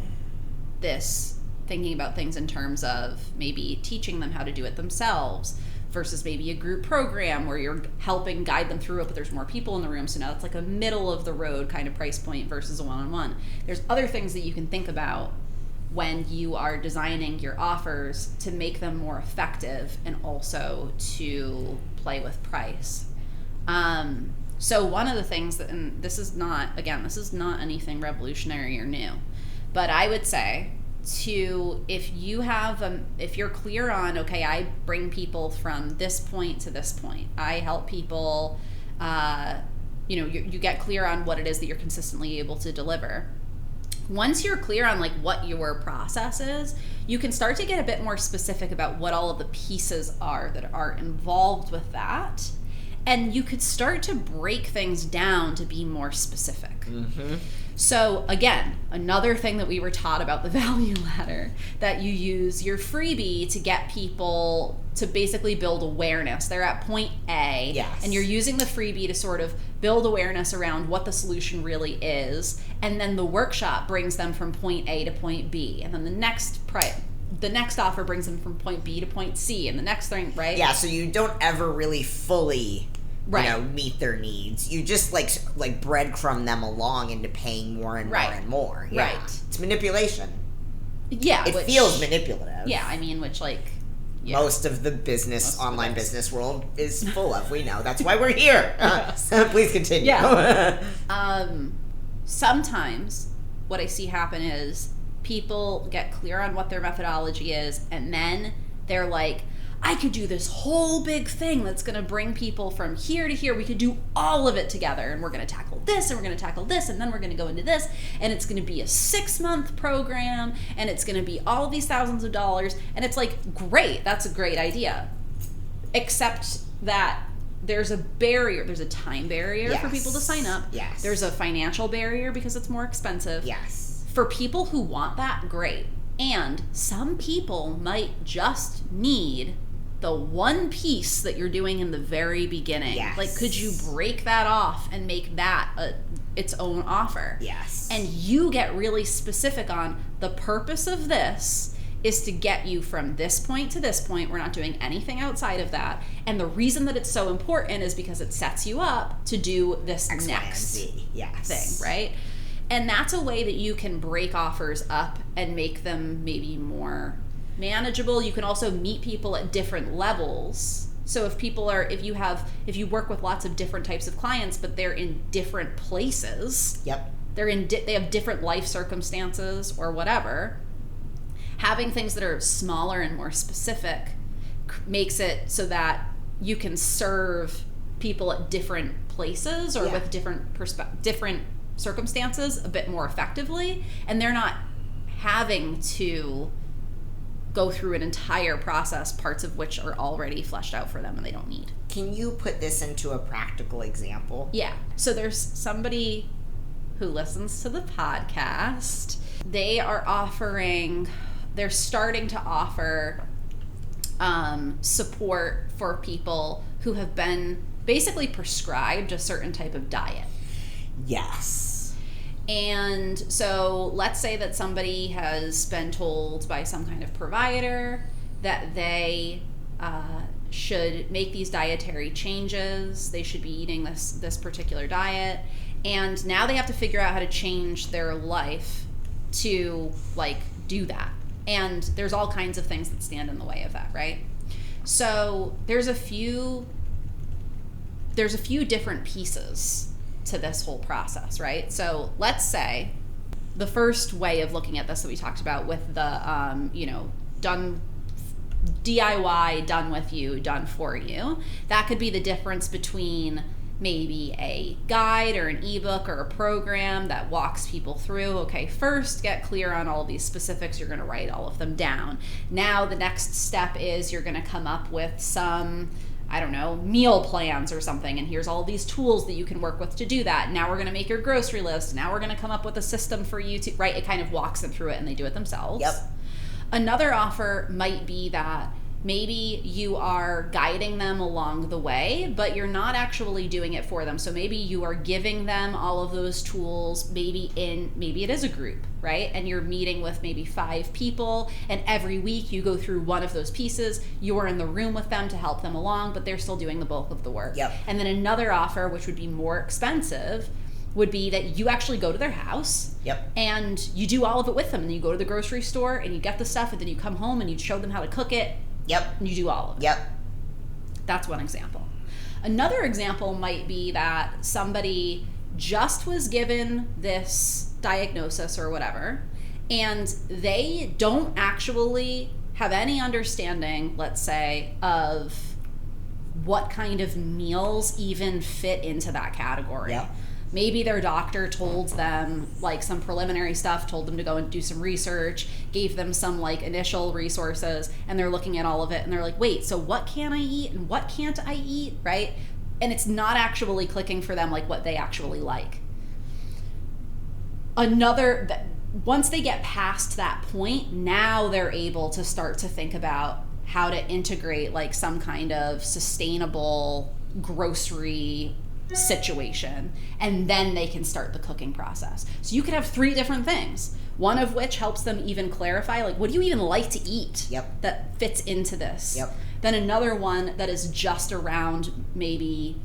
[SPEAKER 1] this, thinking about things in terms of maybe teaching them how to do it themselves versus maybe a group program where you're helping guide them through it, but there's more people in the room. So now it's like a middle of the road kind of price point versus a one-on-one. There's other things that you can think about when you are designing your offers to make them more effective and also to play with price. So one of the things that, and this is not anything revolutionary or new, but I would say if you're clear on, okay, I bring people from this point to this point, I help people, you get clear on what it is that you're consistently able to deliver. Once you're clear on like what your process is, you can start to get a bit more specific about what all of the pieces are that are involved with that. And you could start to break things down to be more specific. Mm-hmm. So again, another thing that we were taught about the value ladder, that you use your freebie to get people to basically build awareness. They're at point A,
[SPEAKER 2] yes,
[SPEAKER 1] and you're using the freebie to sort of build awareness around what the solution really is, and then the workshop brings them from point A to point B, and then the next offer brings them from point B to point C, and the next thing, right?
[SPEAKER 2] Yeah, so you don't ever really fully, meet their needs. You just like breadcrumb them along into paying more and more and more. Yeah.
[SPEAKER 1] Right.
[SPEAKER 2] It's manipulation.
[SPEAKER 1] Yeah.
[SPEAKER 2] It feels manipulative.
[SPEAKER 1] Yeah, I mean,
[SPEAKER 2] most of the online business world is full of. We know. That's why we're here. Please continue.
[SPEAKER 1] Yeah. Sometimes what I see happen is people get clear on what their methodology is, and then they're like, I could do this whole big thing that's going to bring people from here to here. We could do all of it together, and we're going to tackle this, and we're going to tackle this, and then we're going to go into this, and it's going to be a 6-month program, and it's going to be all of these thousands of dollars. And it's like, great, that's a great idea. Except that there's a time barrier for people to sign up.
[SPEAKER 2] Yes.
[SPEAKER 1] There's a financial barrier because it's more expensive.
[SPEAKER 2] Yes.
[SPEAKER 1] For people who want that, great. And some people might just need the one piece that you're doing in the very beginning.
[SPEAKER 2] Yes.
[SPEAKER 1] Like, could you break that off and make that its own offer?
[SPEAKER 2] Yes.
[SPEAKER 1] And you get really specific on the purpose of this is to get you from this point to this point. We're not doing anything outside of that. And the reason that it's so important is because it sets you up to do this
[SPEAKER 2] X,
[SPEAKER 1] next
[SPEAKER 2] Y, and Z. Yes.
[SPEAKER 1] thing, right? And that's a way that you can break offers up and make them maybe more manageable. You can also meet people at different levels. So if you work with lots of different types of clients, but they're in different places.
[SPEAKER 2] Yep.
[SPEAKER 1] They have different life circumstances or whatever. Having things that are smaller and more specific makes it so that you can serve people at different places or with different circumstances a bit more effectively, and they're not having to go through an entire process, parts of which are already fleshed out for them and they don't need.
[SPEAKER 2] Can you put this into a practical example?
[SPEAKER 1] Yeah. So there's somebody who listens to the podcast. They're starting to offer support for people who have been basically prescribed a certain type of diet.
[SPEAKER 2] Yes.
[SPEAKER 1] And so let's say that somebody has been told by some kind of provider that they should make these dietary changes. They should be eating this particular diet. And now they have to figure out how to change their life to do that. And there's all kinds of things that stand in the way of that, right? So there's a few different pieces to this whole process, right? So let's say the first way of looking at this that we talked about with the done DIY, done with you, done for you, that could be the difference between maybe a guide or an ebook or a program that walks people through, okay, first get clear on all these specifics, you're going to write all of them down. Now the next step is you're going to come up with some, meal plans or something, and here's all these tools that you can work with to do that. Now we're going to make your grocery list. Now we're going to come up with a system for you to, right? It kind of walks them through it and they do it themselves.
[SPEAKER 2] Yep.
[SPEAKER 1] Another offer might be that Maybe you are guiding them along the way, but you're not actually doing it for them. So maybe you are giving them all of those tools, maybe it is a group, right? And you're meeting with maybe 5 people, and every week you go through one of those pieces. You're in the room with them to help them along, but they're still doing the bulk of the work.
[SPEAKER 2] Yep.
[SPEAKER 1] And then another offer, which would be more expensive, would be that you actually go to their house.
[SPEAKER 2] Yep.
[SPEAKER 1] And you do all of it with them. And you go to the grocery store and you get the stuff, and then you come home and you show them how to cook it.
[SPEAKER 2] Yep.
[SPEAKER 1] And you do all of it.
[SPEAKER 2] Yep.
[SPEAKER 1] That's one example. Another example might be that somebody just was given this diagnosis or whatever, and they don't actually have any understanding, let's say, of what kind of meals even fit into that category.
[SPEAKER 2] Yep.
[SPEAKER 1] Maybe their doctor told them like some preliminary stuff, told them to go and do some research, gave them some like initial resources, and they're looking at all of it and they're like, wait, so what can I eat and what can't I eat, right? And it's not actually clicking for them like what they actually like. Once they get past that point, now they're able to start to think about how to integrate like some kind of sustainable grocery situation, and then they can start the cooking process. So you could have 3 different things, one of which helps them even clarify like, what do you even like to eat that fits into this? Then another one that is just around maybe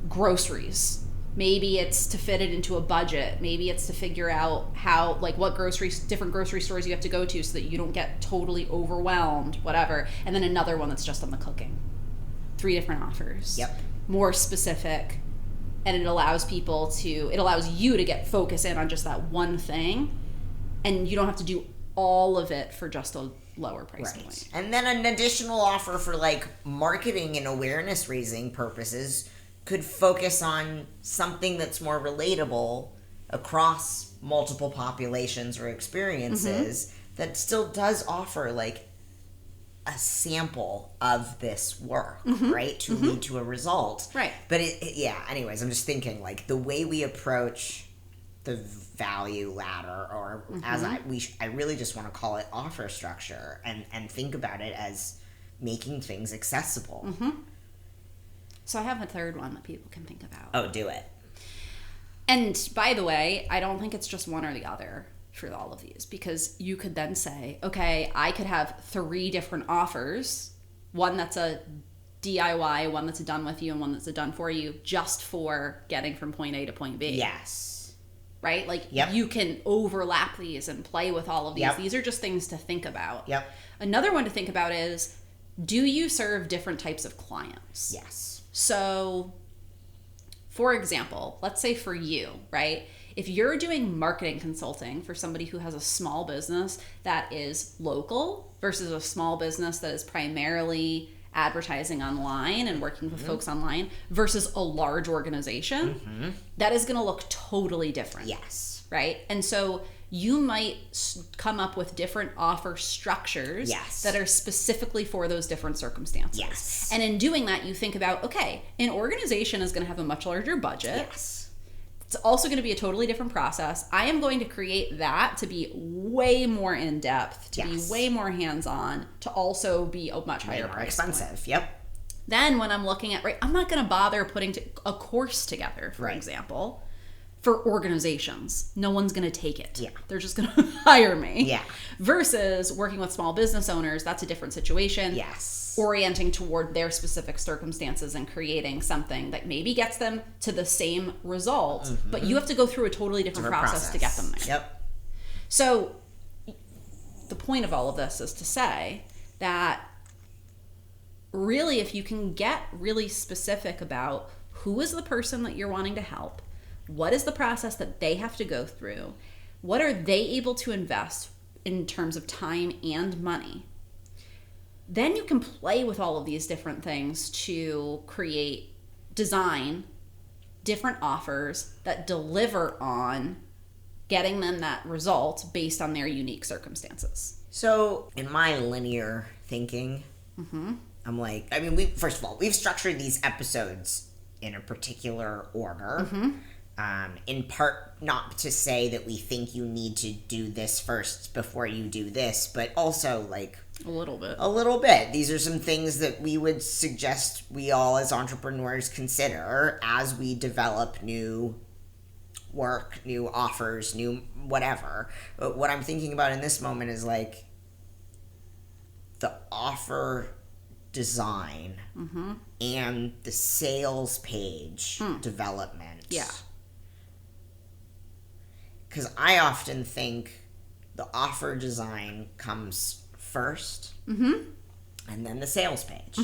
[SPEAKER 1] groceries. Maybe it's to fit it into a budget. Maybe it's to figure out how, like, what different grocery stores you have to go to so that you don't get totally overwhelmed, whatever. And then another one that's just on the cooking. 3 different offers. More specific. And it allows you to get focus in on just that one thing, and you don't have to do all of it for just a lower price point.
[SPEAKER 2] And then an additional offer for like marketing and awareness raising purposes could focus on something that's more relatable across multiple populations or experiences that still does offer like a sample of this work, right? To lead to a result.
[SPEAKER 1] Right.
[SPEAKER 2] But anyways, I'm just thinking like the way we approach the value ladder, or I really just want to call it offer structure, and think about it as making things accessible.
[SPEAKER 1] So I have a third one that people can think about.
[SPEAKER 2] Oh, do it.
[SPEAKER 1] And by the way, I don't think it's just one or the other for all of these, because you could then say, okay, I could have 3 different offers, one that's a DIY, one that's a done with you, and one that's a done for you, just for getting from point A to point B.
[SPEAKER 2] Yes.
[SPEAKER 1] Right? Like, you can overlap these and play with all of these. These are just things to think about. Another one to think about is, do you serve different types of clients?
[SPEAKER 2] Yes.
[SPEAKER 1] So, for example, let's say for you, right? If you're doing marketing consulting for somebody who has a small business that is local versus a small business that is primarily advertising online and working with folks online versus a large organization, that is going to look totally different.
[SPEAKER 2] Yes.
[SPEAKER 1] Right? And so you might come up with different offer structures that are specifically for those different circumstances.
[SPEAKER 2] Yes.
[SPEAKER 1] And in doing that, you think about, okay, an organization is going to have a much larger budget.
[SPEAKER 2] Yes.
[SPEAKER 1] It's also going to be a totally different process. I am going to create that to be way more in depth, to be way more hands-on, to also be a much higher price
[SPEAKER 2] expensive.
[SPEAKER 1] point.
[SPEAKER 2] Yep.
[SPEAKER 1] Then when I'm looking at, I'm not going to bother putting a course together, for example, for organizations. No one's going to take it. They're just going to hire me. Versus working with small business owners, that's a different situation. Orienting toward their specific circumstances and creating something that maybe gets them to the same result, but you have to go through a totally different process to get them there. So the point of all of this is to say that really, if you can get really specific about who is the person that you're wanting to help, what is the process that they have to go through, what are they able to invest in terms of time and money, then you can play with all of these different things to design different offers that deliver on getting them that result based on their unique circumstances.
[SPEAKER 2] So in my linear thinking, I'm like, first of all, we've structured these episodes in a particular order. In part, not to say that we think you need to do this first before you do this, but also like
[SPEAKER 1] A little bit.
[SPEAKER 2] A little bit. These are some things that we would suggest we all as entrepreneurs consider as we develop new work, new offers, new whatever. But what I'm thinking about in this moment is like the offer design and the sales page development.
[SPEAKER 1] Yeah.
[SPEAKER 2] Because I often think the offer design comes first and then the sales page.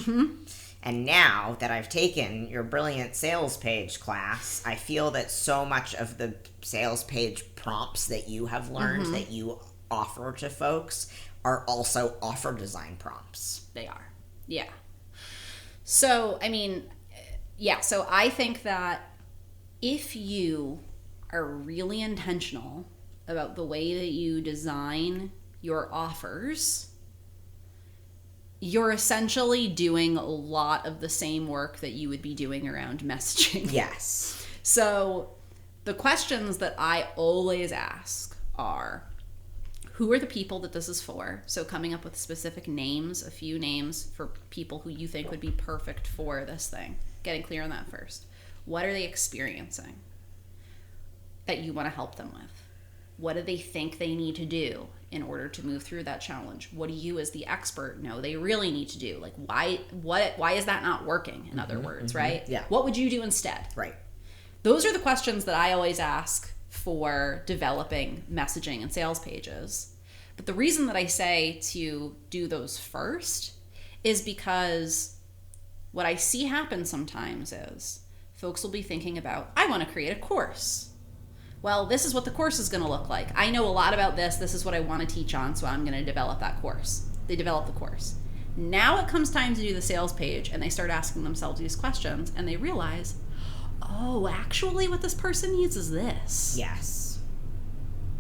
[SPEAKER 2] And now that I've taken your brilliant sales page class, I feel that so much of the sales page prompts that you have learned that you offer to folks are also offer design prompts.
[SPEAKER 1] They are. Yeah. So, I mean, yeah, so I think that if you are really intentional about the way that you design your offers, you're essentially doing a lot of the same work that you would be doing around messaging.
[SPEAKER 2] Yes.
[SPEAKER 1] So the questions that I always ask are, who are the people that this is for? So coming up with specific names, a few names for people who you think would be perfect for this thing. Getting clear on that first. What are they experiencing that you want to help them with? What do they think they need to do in order to move through that challenge? What do you as the expert know they really need to do? Like why is that not working, in other words, right?
[SPEAKER 2] Yeah.
[SPEAKER 1] What would you do instead?
[SPEAKER 2] Right.
[SPEAKER 1] Those are the questions that I always ask for developing messaging and sales pages. But the reason that I say to do those first is because what I see happen sometimes is folks will be thinking about, I want to create a course. Well, this is what the course is going to look like. I know a lot about this. This is what I want to teach on, so I'm going to develop that course. They develop the course. Now it comes time to do the sales page, and they start asking themselves these questions, and they realize, oh, actually what this person needs is this.
[SPEAKER 2] Yes.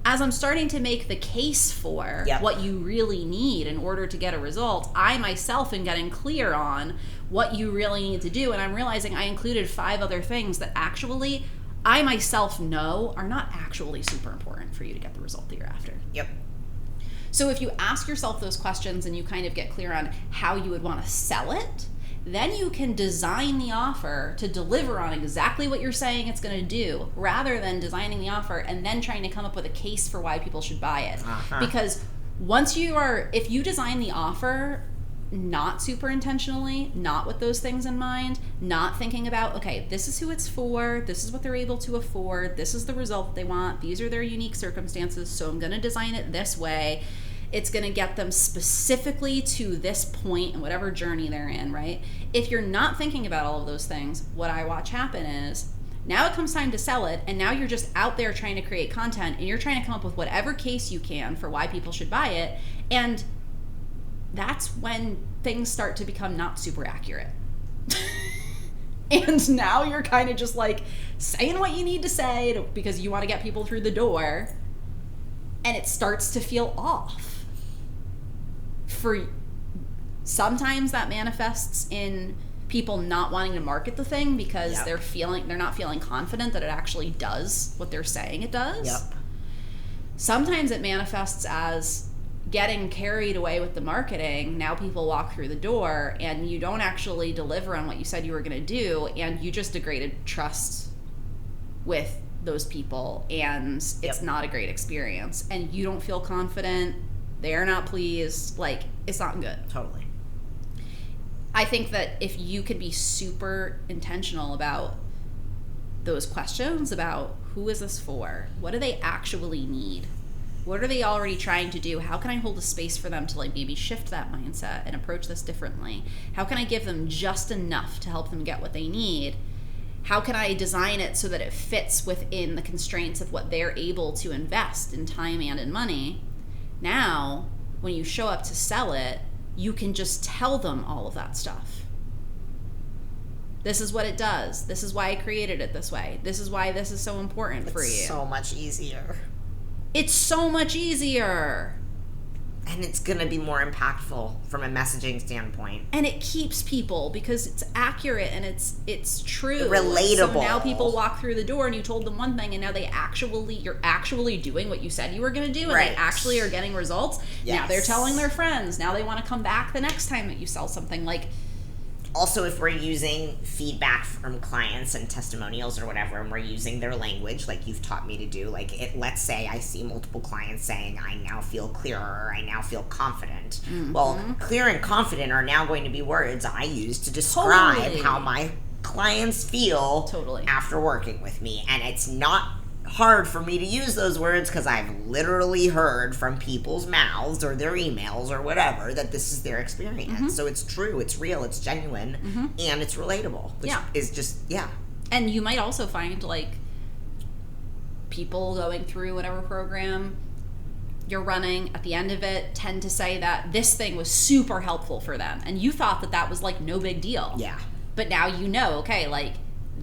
[SPEAKER 1] As I'm starting to make the case for what you really need in order to get a result, I myself am getting clear on what you really need to do, and I'm realizing I included 5 other things that actually I myself know are not actually super important for you to get the result that you're after.
[SPEAKER 2] Yep.
[SPEAKER 1] So if you ask yourself those questions and you kind of get clear on how you would want to sell it, then you can design the offer to deliver on exactly what you're saying it's going to do, rather than designing the offer and then trying to come up with a case for why people should buy it. Because if you design the offer not super intentionally, not with those things in mind, not thinking about, okay, this is who it's for, this is what they're able to afford, this is the result they want, these are their unique circumstances, so I'm going to design it this way. It's going to get them specifically to this point in whatever journey they're in, right? If you're not thinking about all of those things, what I watch happen is now it comes time to sell it, and now you're just out there trying to create content, and you're trying to come up with whatever case you can for why people should buy it, and that's when things start to become not super accurate. And now you're kind of just like saying what you need to say because you want to get people through the door, and it starts to feel off. Sometimes that manifests in people not wanting to market the thing because they're not feeling confident that it actually does what they're saying it does.
[SPEAKER 2] Yep.
[SPEAKER 1] Sometimes it manifests as getting carried away with the marketing. Now people walk through the door and you don't actually deliver on what you said you were going to do, and you just degraded trust with those people, and it's not a great experience, and you don't feel confident, they're not pleased, like, it's not good.
[SPEAKER 2] Totally.
[SPEAKER 1] I think that if you could be super intentional about those questions about who is this for, what do they actually need, what are they already trying to do, how can I hold a space for them to like maybe shift that mindset and approach this differently, how can I give them just enough to help them get what they need, how can I design it so that it fits within the constraints of what they're able to invest in time and in money. Now when you show up to sell it, you can just tell them all of that stuff. This is what it does. This is why I created it this way. This is why this is so important for you.
[SPEAKER 2] It's so much easier.
[SPEAKER 1] It's so much easier.
[SPEAKER 2] And it's going to be more impactful from a messaging standpoint.
[SPEAKER 1] And it keeps people because it's accurate and it's true.
[SPEAKER 2] Relatable.
[SPEAKER 1] So now people walk through the door and you told them one thing and now you're actually doing what you said you were going to do, and
[SPEAKER 2] right.
[SPEAKER 1] they actually are getting results.
[SPEAKER 2] Yes.
[SPEAKER 1] Now they're telling their friends. Now they want to come back the next time that you sell something. Like,
[SPEAKER 2] also, if we're using feedback from clients and testimonials or whatever, and we're using their language like you've taught me to do, let's say I see multiple clients saying, I now feel clearer, I now feel confident. Mm-hmm. Well, clear and confident are now going to be words I use to describe how my clients feel after working with me. And it's not hard for me to use those words because I've literally heard from people's mouths or their emails or whatever that this is their experience. Mm-hmm. So it's true, it's real, it's genuine, and it's relatable, which is just,
[SPEAKER 1] And you might also find, like, people going through whatever program you're running, at the end of it, tend to say that this thing was super helpful for them. And you thought that was, like, no big deal.
[SPEAKER 2] Yeah.
[SPEAKER 1] But now you know, okay, like,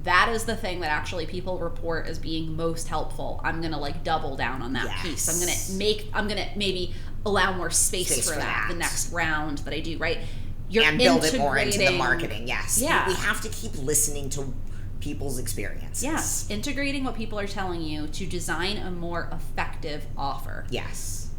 [SPEAKER 1] that is the thing that actually people report as being most helpful. I'm going to, like, double down on that piece. I'm going to maybe allow more space for that the next round that I do, right?
[SPEAKER 2] And build it more into the marketing, yes.
[SPEAKER 1] Yeah.
[SPEAKER 2] We have to keep listening to people's experiences.
[SPEAKER 1] Yes. Integrating what people are telling you to design a more effective offer.
[SPEAKER 2] Yes.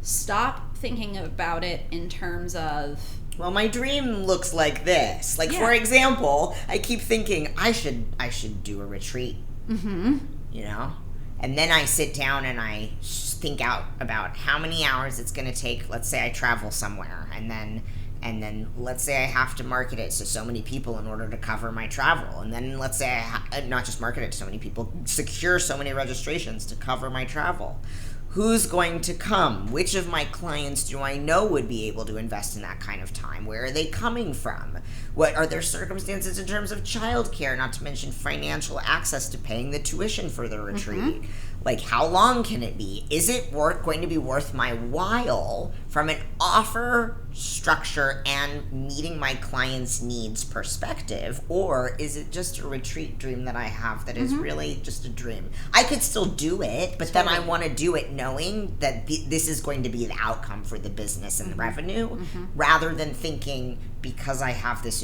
[SPEAKER 1] Stop thinking about it in terms of,
[SPEAKER 2] well, my dream looks like this. Like, for example, I keep thinking I should do a retreat. Mm-hmm. You know? And then I sit down and I think out about how many hours it's going to take. Let's say I travel somewhere, and then let's say I have to market it to so many people in order to cover my travel. And then let's say not just market it to so many people, secure so many registrations to cover my travel. Who's going to come? Which of my clients do I know would be able to invest in that kind of time? Where are they coming from? What are their circumstances in terms of childcare, not to mention financial access to paying the tuition for the retreat? Mm-hmm. Like, how long can it be? Is it going to be worth my while from an offer structure and meeting my clients' needs perspective? Or is it just a retreat dream that I have that is really just a dream? I could still do it, but then I want to do it knowing that this is going to be the outcome for the business and the revenue, rather than thinking because I have this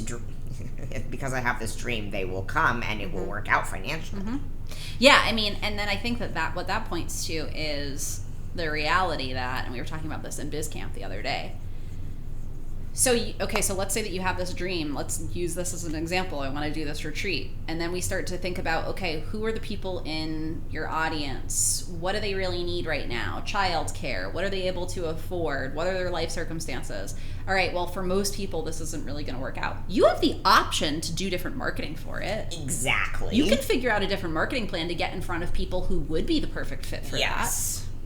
[SPEAKER 2] dream, they will come and it will work out financially.
[SPEAKER 1] Yeah, I mean, and then I think that what that points to is the reality that, and we were talking about this in Biz Camp the other day. So, so let's say that you have this dream. Let's use this as an example. I want to do this retreat. And then we start to think about, okay, who are the people in your audience? What do they really need right now? Childcare. What are they able to afford? What are their life circumstances? All right, well, for most people, this isn't really going to work out. You have the option to do different marketing for it.
[SPEAKER 2] Exactly.
[SPEAKER 1] You can figure out a different marketing plan to get in front of people who would be the perfect fit for that.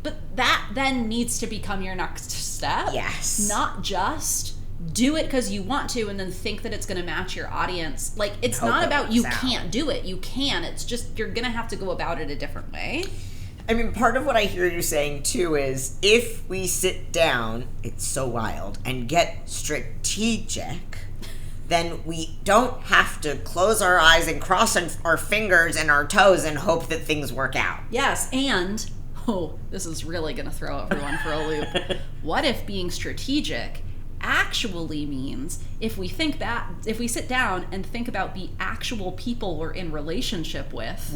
[SPEAKER 1] But that then needs to become your next step.
[SPEAKER 2] Yes.
[SPEAKER 1] Not just do it because you want to and then think that it's going to match your audience. Like, it's not about you can't do it. You can. It's just you're going to have to go about it a different way.
[SPEAKER 2] I mean, part of what I hear you saying, too, is if we sit down, it's so wild, and get strategic, then we don't have to close our eyes and cross our fingers and our toes and hope that things work out.
[SPEAKER 1] Yes, and, this is really going to throw everyone for a loop. What if being strategic actually means if we sit down and think about the actual people we're in relationship with,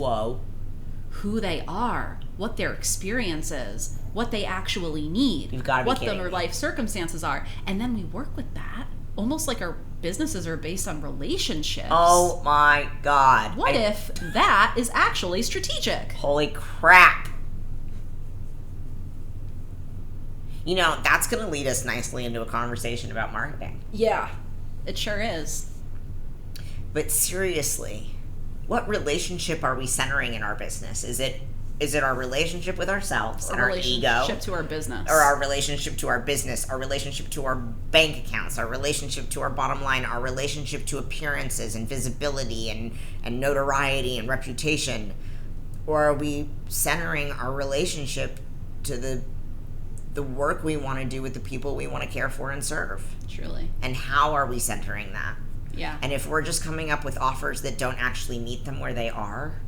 [SPEAKER 1] who they are, what their experience is, what they actually need, what their life circumstances are, and then we work with that almost like our businesses are based on relationships.
[SPEAKER 2] Oh my God.
[SPEAKER 1] What if that is actually strategic?
[SPEAKER 2] Holy crap. You know, that's going to lead us nicely into a conversation about marketing.
[SPEAKER 1] Yeah, it sure is.
[SPEAKER 2] But seriously, what relationship are we centering in our business? Is it our relationship with ourselves and our ego? Our
[SPEAKER 1] relationship to our business.
[SPEAKER 2] Or our relationship to our business, our relationship to our bank accounts, our relationship to our bottom line, our relationship to appearances and visibility and notoriety and reputation? Or are we centering our relationship to the work we want to do with the people we want to care for and serve?
[SPEAKER 1] Truly.
[SPEAKER 2] And how are we centering that?
[SPEAKER 1] Yeah.
[SPEAKER 2] And if we're just coming up with offers that don't actually meet them where they are,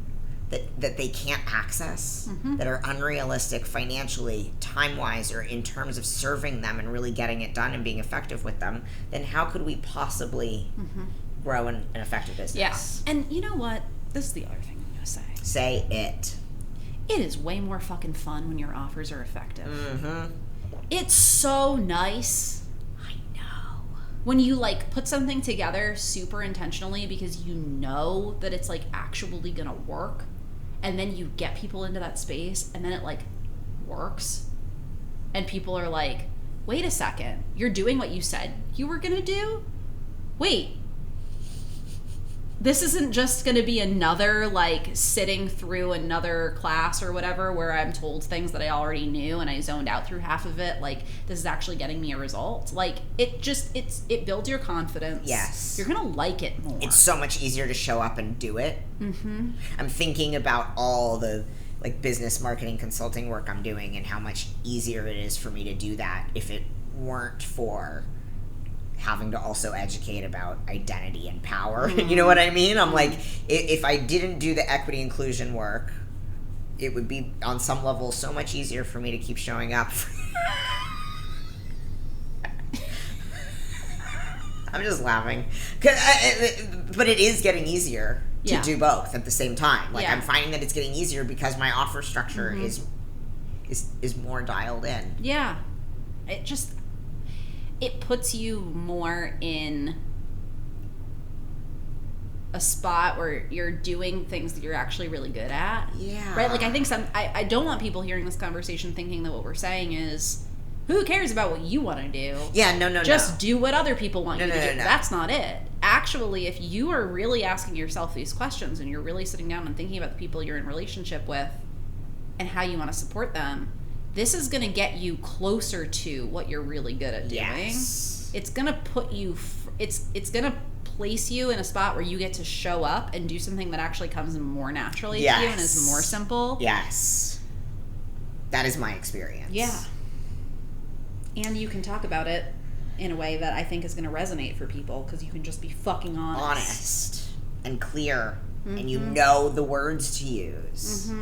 [SPEAKER 2] that they can't access, that are unrealistic financially, time-wise, or in terms of serving them and really getting it done and being effective with them, then how could we possibly grow an effective business?
[SPEAKER 1] Yeah. And you know what? This is the other thing I'm going to say.
[SPEAKER 2] Say it.
[SPEAKER 1] It is way more fucking fun when your offers are effective. It's so nice. I know. When you, like, put something together super intentionally because you know that it's, like, actually going to work, and then you get people into that space, and then it, like, works, and people are like, wait a second, you're doing what you said you were going to do? Wait. This isn't just going to be another, like, sitting through another class or whatever where I'm told things that I already knew and I zoned out through half of it. Like, this is actually getting me a result. Like, it builds your confidence.
[SPEAKER 2] Yes.
[SPEAKER 1] You're going to like it more.
[SPEAKER 2] It's so much easier to show up and do it. I'm thinking about all the, like, business marketing consulting work I'm doing and how much easier it is for me to do that if it weren't for having to also educate about identity and power. You know what I mean? I'm like, if I didn't do the equity inclusion work, it would be on some level so much easier for me to keep showing up. I'm just laughing. But it is getting easier to do both at the same time. Like, I'm finding that it's getting easier because my offer structure is more dialed in.
[SPEAKER 1] Yeah. It puts you more in a spot where you're doing things that you're actually really good at.
[SPEAKER 2] Yeah.
[SPEAKER 1] Right? Like, I think I don't want people hearing this conversation thinking that what we're saying is, who cares about what you want to do?
[SPEAKER 2] Yeah, no.
[SPEAKER 1] Just do what other people want you to do.
[SPEAKER 2] No.
[SPEAKER 1] That's not it. Actually, if you are really asking yourself these questions and you're really sitting down and thinking about the people you're in relationship with and how you want to support them, this is going to get you closer to what you're really good at doing.
[SPEAKER 2] Yes.
[SPEAKER 1] It's going to put you, it's going to place you in a spot where you get to show up and do something that actually comes more naturally to you and is more simple.
[SPEAKER 2] Yes. That is my experience.
[SPEAKER 1] Yeah. And you can talk about it in a way that I think is going to resonate for people because you can just be fucking honest.
[SPEAKER 2] Honest and clear. And you know the words to use.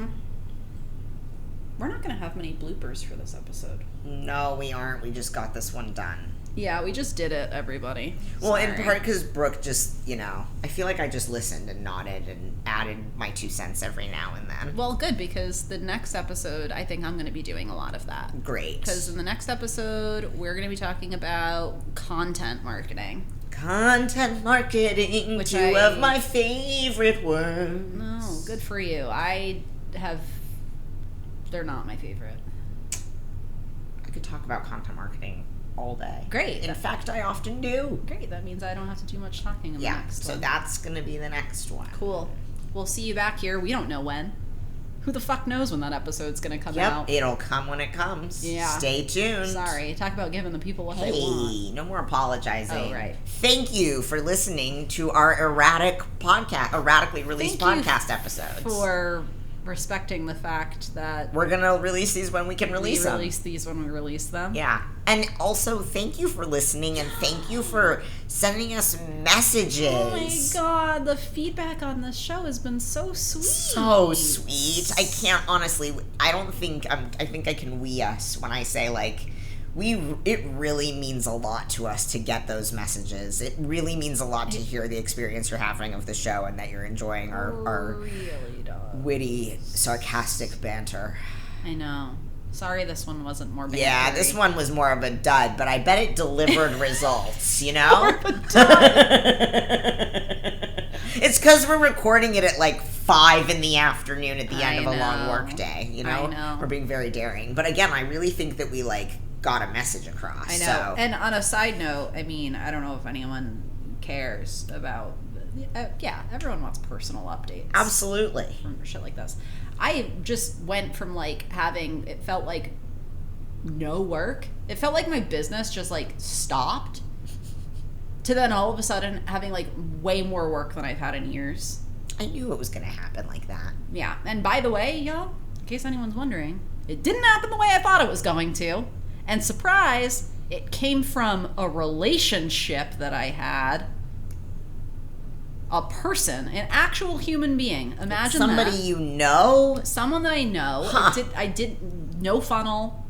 [SPEAKER 1] We're not going to have many bloopers for this episode.
[SPEAKER 2] No, we aren't. We just got this one done.
[SPEAKER 1] Yeah, we just did it, everybody.
[SPEAKER 2] Well,
[SPEAKER 1] Sorry.
[SPEAKER 2] in part because Brooke just, I feel like I just listened and nodded and added my 2 cents every now and then.
[SPEAKER 1] Well, good, because the next episode, I think I'm going to be doing a lot of that.
[SPEAKER 2] Great.
[SPEAKER 1] Because in the next episode, we're going to be talking about content marketing.
[SPEAKER 2] Content marketing,
[SPEAKER 1] Which
[SPEAKER 2] two of my favorite words.
[SPEAKER 1] No, good for you. They're not my favorite.
[SPEAKER 2] I could talk about content marketing all day.
[SPEAKER 1] Great.
[SPEAKER 2] In fact, I often do.
[SPEAKER 1] Great. That means I don't have to do much talking in the next one.
[SPEAKER 2] So that's going to be the next one.
[SPEAKER 1] Cool. We'll see you back here. We don't know when. Who the fuck knows when that episode's going to come out?
[SPEAKER 2] It'll come when it comes.
[SPEAKER 1] Yeah.
[SPEAKER 2] Stay tuned.
[SPEAKER 1] Sorry. Talk about giving the people what they want.
[SPEAKER 2] Hey, no more apologizing.
[SPEAKER 1] Oh, right.
[SPEAKER 2] Thank you for listening to our erratically released podcast episodes.
[SPEAKER 1] For respecting the fact that
[SPEAKER 2] we're going to release these when we can release them.
[SPEAKER 1] We release these when we release them.
[SPEAKER 2] Yeah. And also, thank you for listening, and thank you for sending us messages.
[SPEAKER 1] Oh my god, the feedback on this show has been so sweet.
[SPEAKER 2] So sweet. I can't, honestly, I think I can we us when I say, like, it really means a lot to us to get those messages. It really means a lot to hear the experience you're having of the show and that you're enjoying our
[SPEAKER 1] really does.
[SPEAKER 2] Witty, sarcastic banter.
[SPEAKER 1] I know. Sorry this one wasn't more bantery.
[SPEAKER 2] Yeah, this one was more of a dud, but I bet it delivered results, you know?
[SPEAKER 1] More of a dud.
[SPEAKER 2] It's because we're recording it at like 5 in the afternoon at the end of a long work day, you know?
[SPEAKER 1] I know.
[SPEAKER 2] We're being very daring. But again, I really think that we, like, got a message across.
[SPEAKER 1] I know.
[SPEAKER 2] So. And
[SPEAKER 1] on a side note, I mean, I don't know if anyone cares about... everyone wants personal updates.
[SPEAKER 2] Absolutely.
[SPEAKER 1] From shit like this. I just went from, like, having... It felt like no work. It felt like my business just, like, stopped. To then all of a sudden having, like, way more work than I've had in years.
[SPEAKER 2] I knew it was going to happen like that.
[SPEAKER 1] Yeah. And by the way, y'all, in case anyone's wondering, it didn't happen the way I thought it was going to. And surprise, it came from a relationship that I had a person, an actual human being. Imagine
[SPEAKER 2] somebody
[SPEAKER 1] that.
[SPEAKER 2] you know?
[SPEAKER 1] Someone that I know.
[SPEAKER 2] Huh.
[SPEAKER 1] I did no funnel,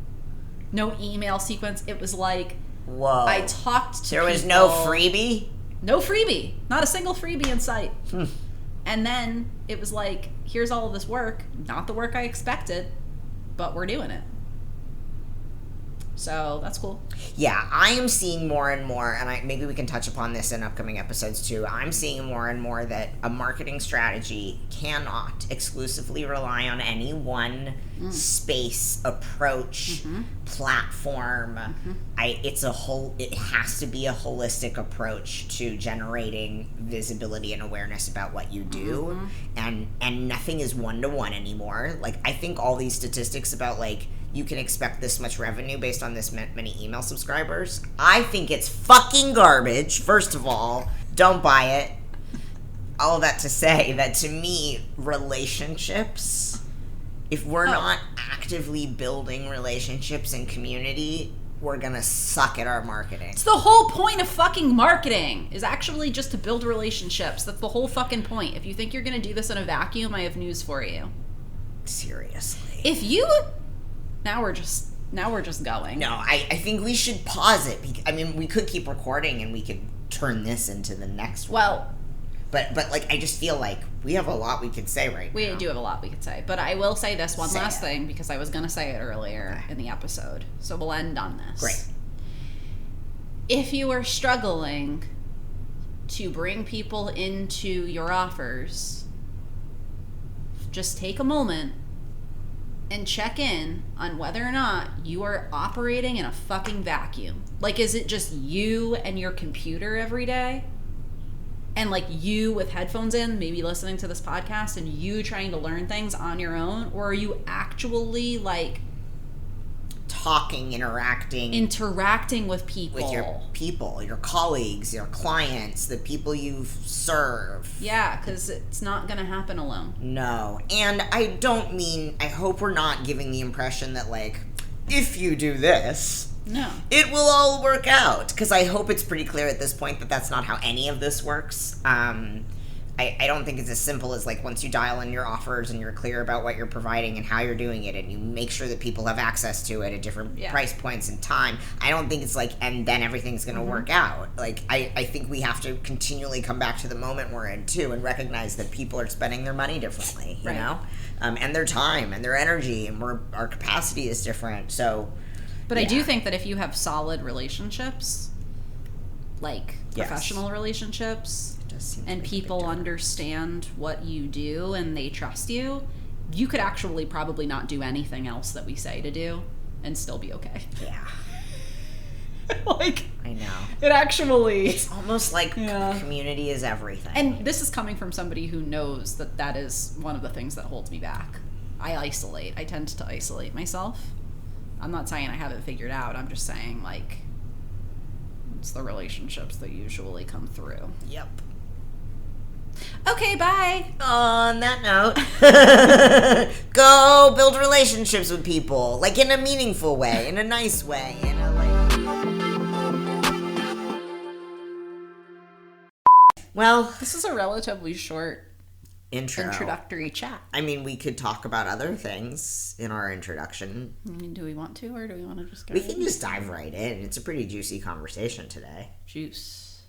[SPEAKER 1] no email sequence. It was like,
[SPEAKER 2] Whoa.
[SPEAKER 1] I talked to
[SPEAKER 2] There was
[SPEAKER 1] people.
[SPEAKER 2] no freebie?
[SPEAKER 1] No freebie. Not a single freebie in sight. And then it was like, here's all of this work. Not the work I expected, but we're doing it. So that's cool.
[SPEAKER 2] Yeah, I am seeing more and more, and maybe we can touch upon this in upcoming episodes too. I'm seeing more and more that a marketing strategy cannot exclusively rely on any one space, approach, platform. It has to be a holistic approach to generating visibility and awareness about what you do, and nothing is one-to-one anymore. Like, I think all these statistics about, like, you can expect this much revenue based on this many email subscribers. I think it's fucking garbage, first of all. Don't buy it. All of that to say that, to me, relationships, if we're not actively building relationships and community, we're gonna suck at our marketing.
[SPEAKER 1] It's the whole point of fucking marketing, is actually just to build relationships. That's the whole fucking point. If you think you're gonna do this in a vacuum, I have news for you.
[SPEAKER 2] Seriously.
[SPEAKER 1] If you... Now we're just going.
[SPEAKER 2] No, I think we should pause it. I mean, we could keep recording and we could turn this into the next one.
[SPEAKER 1] Well...
[SPEAKER 2] But like, I just feel like we have a lot we could say right now.
[SPEAKER 1] We do have a lot we could say. But I will say this one last thing, because I was going to say it earlier in the episode. So we'll end on this.
[SPEAKER 2] Great.
[SPEAKER 1] If you are struggling to bring people into your offers, just take a moment and check in on whether or not you are operating in a fucking vacuum. Like, is it just you and your computer every day? And, like, you with headphones in, maybe listening to this podcast, and you trying to learn things on your own? Or are you actually, like...
[SPEAKER 2] talking, interacting
[SPEAKER 1] with people?
[SPEAKER 2] With your people, your colleagues, your clients, the people you serve.
[SPEAKER 1] Yeah, because it's not going to happen alone.
[SPEAKER 2] No. And I hope we're not giving the impression that, like, if you do this...
[SPEAKER 1] No.
[SPEAKER 2] It will all work out, because I hope it's pretty clear at this point that that's not how any of this works. I don't think it's as simple as, like, once you dial in your offers and you're clear about what you're providing and how you're doing it, and you make sure that people have access to it at different price points and time, I don't think it's like, and then everything's going to work out. Like, I think we have to continually come back to the moment we're in, too, and recognize that people are spending their money differently, you know? And their time and their energy, and our capacity is different, so...
[SPEAKER 1] But I do think that if you have solid relationships, like professional relationships, and people understand what you do and they trust you, you could actually probably not do anything else that we say to do and still be okay.
[SPEAKER 2] Yeah.
[SPEAKER 1] Like,
[SPEAKER 2] I know.
[SPEAKER 1] It actually...
[SPEAKER 2] It's almost like community is everything.
[SPEAKER 1] And this is coming from somebody who knows that that is one of the things that holds me back. I isolate. I tend to isolate myself. I'm not saying I have it figured out. I'm just saying, like, it's the relationships that usually come through.
[SPEAKER 2] Yep.
[SPEAKER 1] Okay, bye.
[SPEAKER 2] On that note, go build relationships with people, like, in a meaningful way, in a nice way, in a, like... Well,
[SPEAKER 1] this is a relatively short introductory chat.
[SPEAKER 2] I mean, we could talk about other things in our introduction.
[SPEAKER 1] Do we want to, or do we want to just go?
[SPEAKER 2] We can just dive right in. It's a pretty juicy conversation today.
[SPEAKER 1] Juice.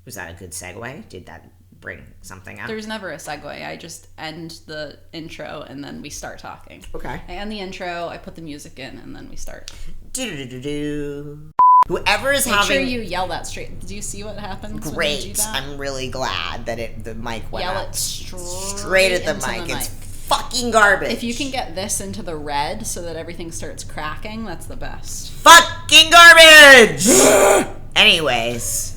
[SPEAKER 2] Was that a good segue? Did that bring something out?
[SPEAKER 1] There's never a segue. I just end the intro and then we start talking.
[SPEAKER 2] Okay.
[SPEAKER 1] I end the intro, I put the music in, and then we start.
[SPEAKER 2] Do-do-do-do-do. Whoever is
[SPEAKER 1] Make
[SPEAKER 2] having...
[SPEAKER 1] sure you yell that straight. Do you see what happens
[SPEAKER 2] Great.
[SPEAKER 1] when you do that?
[SPEAKER 2] I'm really glad that the mic went
[SPEAKER 1] Yell
[SPEAKER 2] up.
[SPEAKER 1] it
[SPEAKER 2] straight at the mic. It's fucking garbage.
[SPEAKER 1] If you can get this into the red so that everything starts cracking, that's the best.
[SPEAKER 2] Fucking garbage! Anyways...